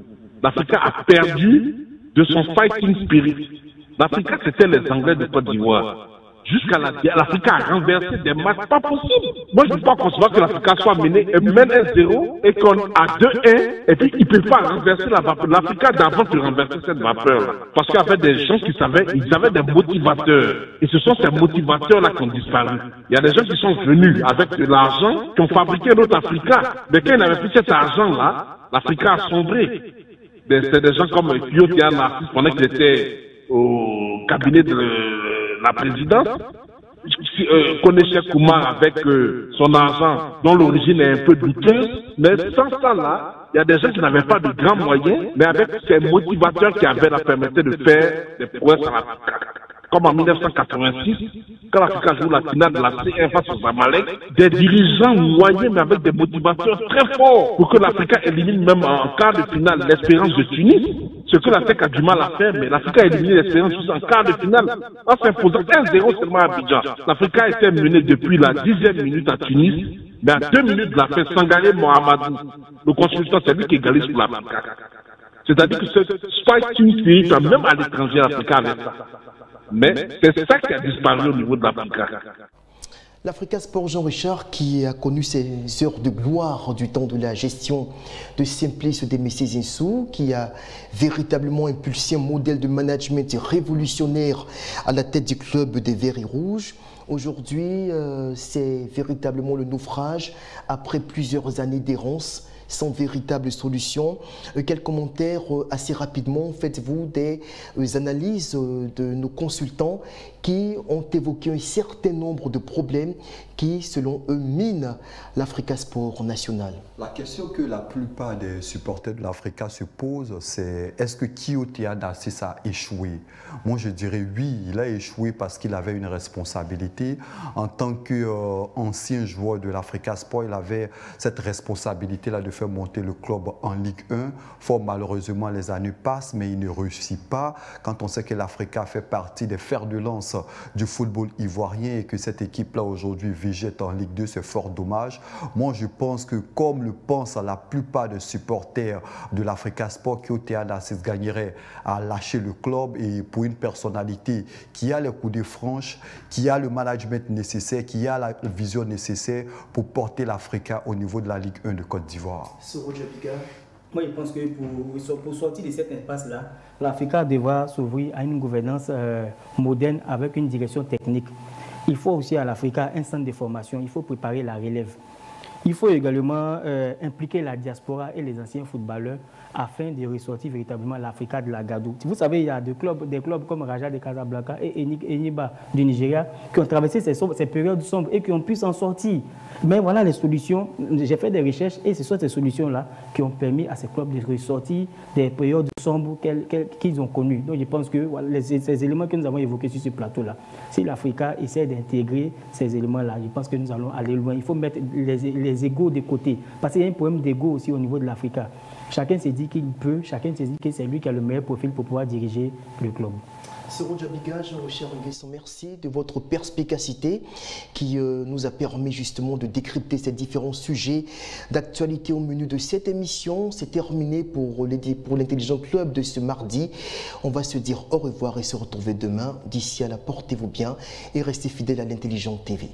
S7: L'Africa a perdu de son fighting spirit. L'Africa, c'était les Anglais de Côte d'Ivoire. Jusqu'à l'Africa a renversé des matchs pas possibles. Moi, je ne peux pas concevoir que l'Africa soit menée, mène 1-0 et qu'on a 2-1 et puis ils ne peuvent pas renverser la vapeur. L'Africa d'avant peut renverser cette vapeur-là. Parce qu'il y avait des gens qui savaient, ils avaient des motivateurs. Et ce sont ces motivateurs-là qui ont disparu. Il y a des gens qui sont venus avec de l'argent, qui ont fabriqué notre Africa. Mais quand ils n'avaient plus cet argent-là, l'Africa a sombré. C'est des gens comme Kouyotian Narcisse, pendant qu'il était au cabinet de la présidence, Koneche Koumar avec son argent dont l'origine est un peu douteuse, mais sans ça là, il y a des gens qui n'avaient pas de grands moyens, mais avec ces motivateurs qui avaient la permettre de faire des prouesses à l'Africa. Comme en 1986, quand l'Africa joue la finale de la C1 face aux Zamalek, des dirigeants moyens mais avec des motivateurs très forts pour que l'Africa élimine même en quart de finale l'Espérance de Tunis. Ce que l'Afrique a du mal à faire, mais l'Afrique a éliminé l'Espérance juste en quart de finale en s'imposant 1-0 seulement à Abidjan. L'Afrique a été menée depuis la 10e minute à Tunis, mais à 2 minutes de la fin, Sangaré Mohamedou, le consultant, c'est lui qui égalise pour l'Afrique. C'est-à-dire que ce fighting spirit, même à l'étranger, l'Afrique a ça. Mais c'est ça qui a disparu au niveau de l'Africa.
S1: L'Africa Sport Jean-Richard, qui a connu ses heures de gloire du temps de la gestion de Simplice de Messé Zinsou, qui a véritablement impulsé un modèle de management révolutionnaire à la tête du club des Verts et Rouges. Aujourd'hui, c'est véritablement le naufrage après plusieurs années d'errance sans véritable solution. Quels commentaires assez rapidement faites-vous des analyses de nos consultants qui ont évoqué un certain nombre de problèmes qui, selon eux, minent l'Africa Sport national?
S3: La question que la plupart des supporters de l'Africa se posent, c'est est-ce que Kiotia Narcisse a échoué? Moi, je dirais oui, il a échoué parce qu'il avait une responsabilité. En tant qu'ancien joueur de l'Africa Sport, il avait cette responsabilité-là de faire monter le club en Ligue 1. Fort malheureusement, les années passent, mais il ne réussit pas. Quand on sait que l'Africa fait partie des fers de lance du football ivoirien et que cette équipe-là aujourd'hui végète en Ligue 2, c'est fort dommage. Moi, je pense que comme le pensent la plupart des supporters de l'Africa Sport, Kiotia Narcisse gagnerait à lâcher le club, et pour une personnalité qui a les coups de franche, qui a le management nécessaire, qui a la vision nécessaire pour porter l'Africa au niveau de la Ligue 1 de Côte d'Ivoire.
S4: Moi, je pense que pour sortir de cette impasse-là, l'Africa devra s'ouvrir à une gouvernance moderne avec une direction technique. Il faut aussi à l'Africa un centre de formation, il faut préparer la relève. Il faut également impliquer la diaspora et les anciens footballeurs afin de ressortir véritablement l'Africa de la Gadou. Vous savez, il y a des clubs comme Raja de Casablanca et Enyimba du Nigeria qui ont traversé ces périodes sombres et qui ont pu s'en sortir. Mais voilà les solutions. J'ai fait des recherches et ce sont ces solutions-là qui ont permis à ces clubs de ressortir des périodes sombres qu'ils ont connues. Donc je pense que voilà, ces éléments que nous avons évoqués sur ce plateau-là, si l'Africa essaie d'intégrer ces éléments-là, je pense que nous allons aller loin. Il faut mettre les égos de côté. Parce qu'il y a un problème d'égo aussi au niveau de l'Africa. Chacun se dit qu'il peut, chacun se dit que c'est lui qui a le meilleur profil pour pouvoir diriger le club.
S1: Soro Djabiga, Jean-Richard Nguesson, merci de votre perspicacité qui nous a permis justement de décrypter ces différents sujets d'actualité au menu de cette émission. C'est terminé pour l'Intelligent Club de ce mardi. On va se dire au revoir et se retrouver demain. D'ici là, portez-vous bien et restez fidèles à l'Intelligent TV.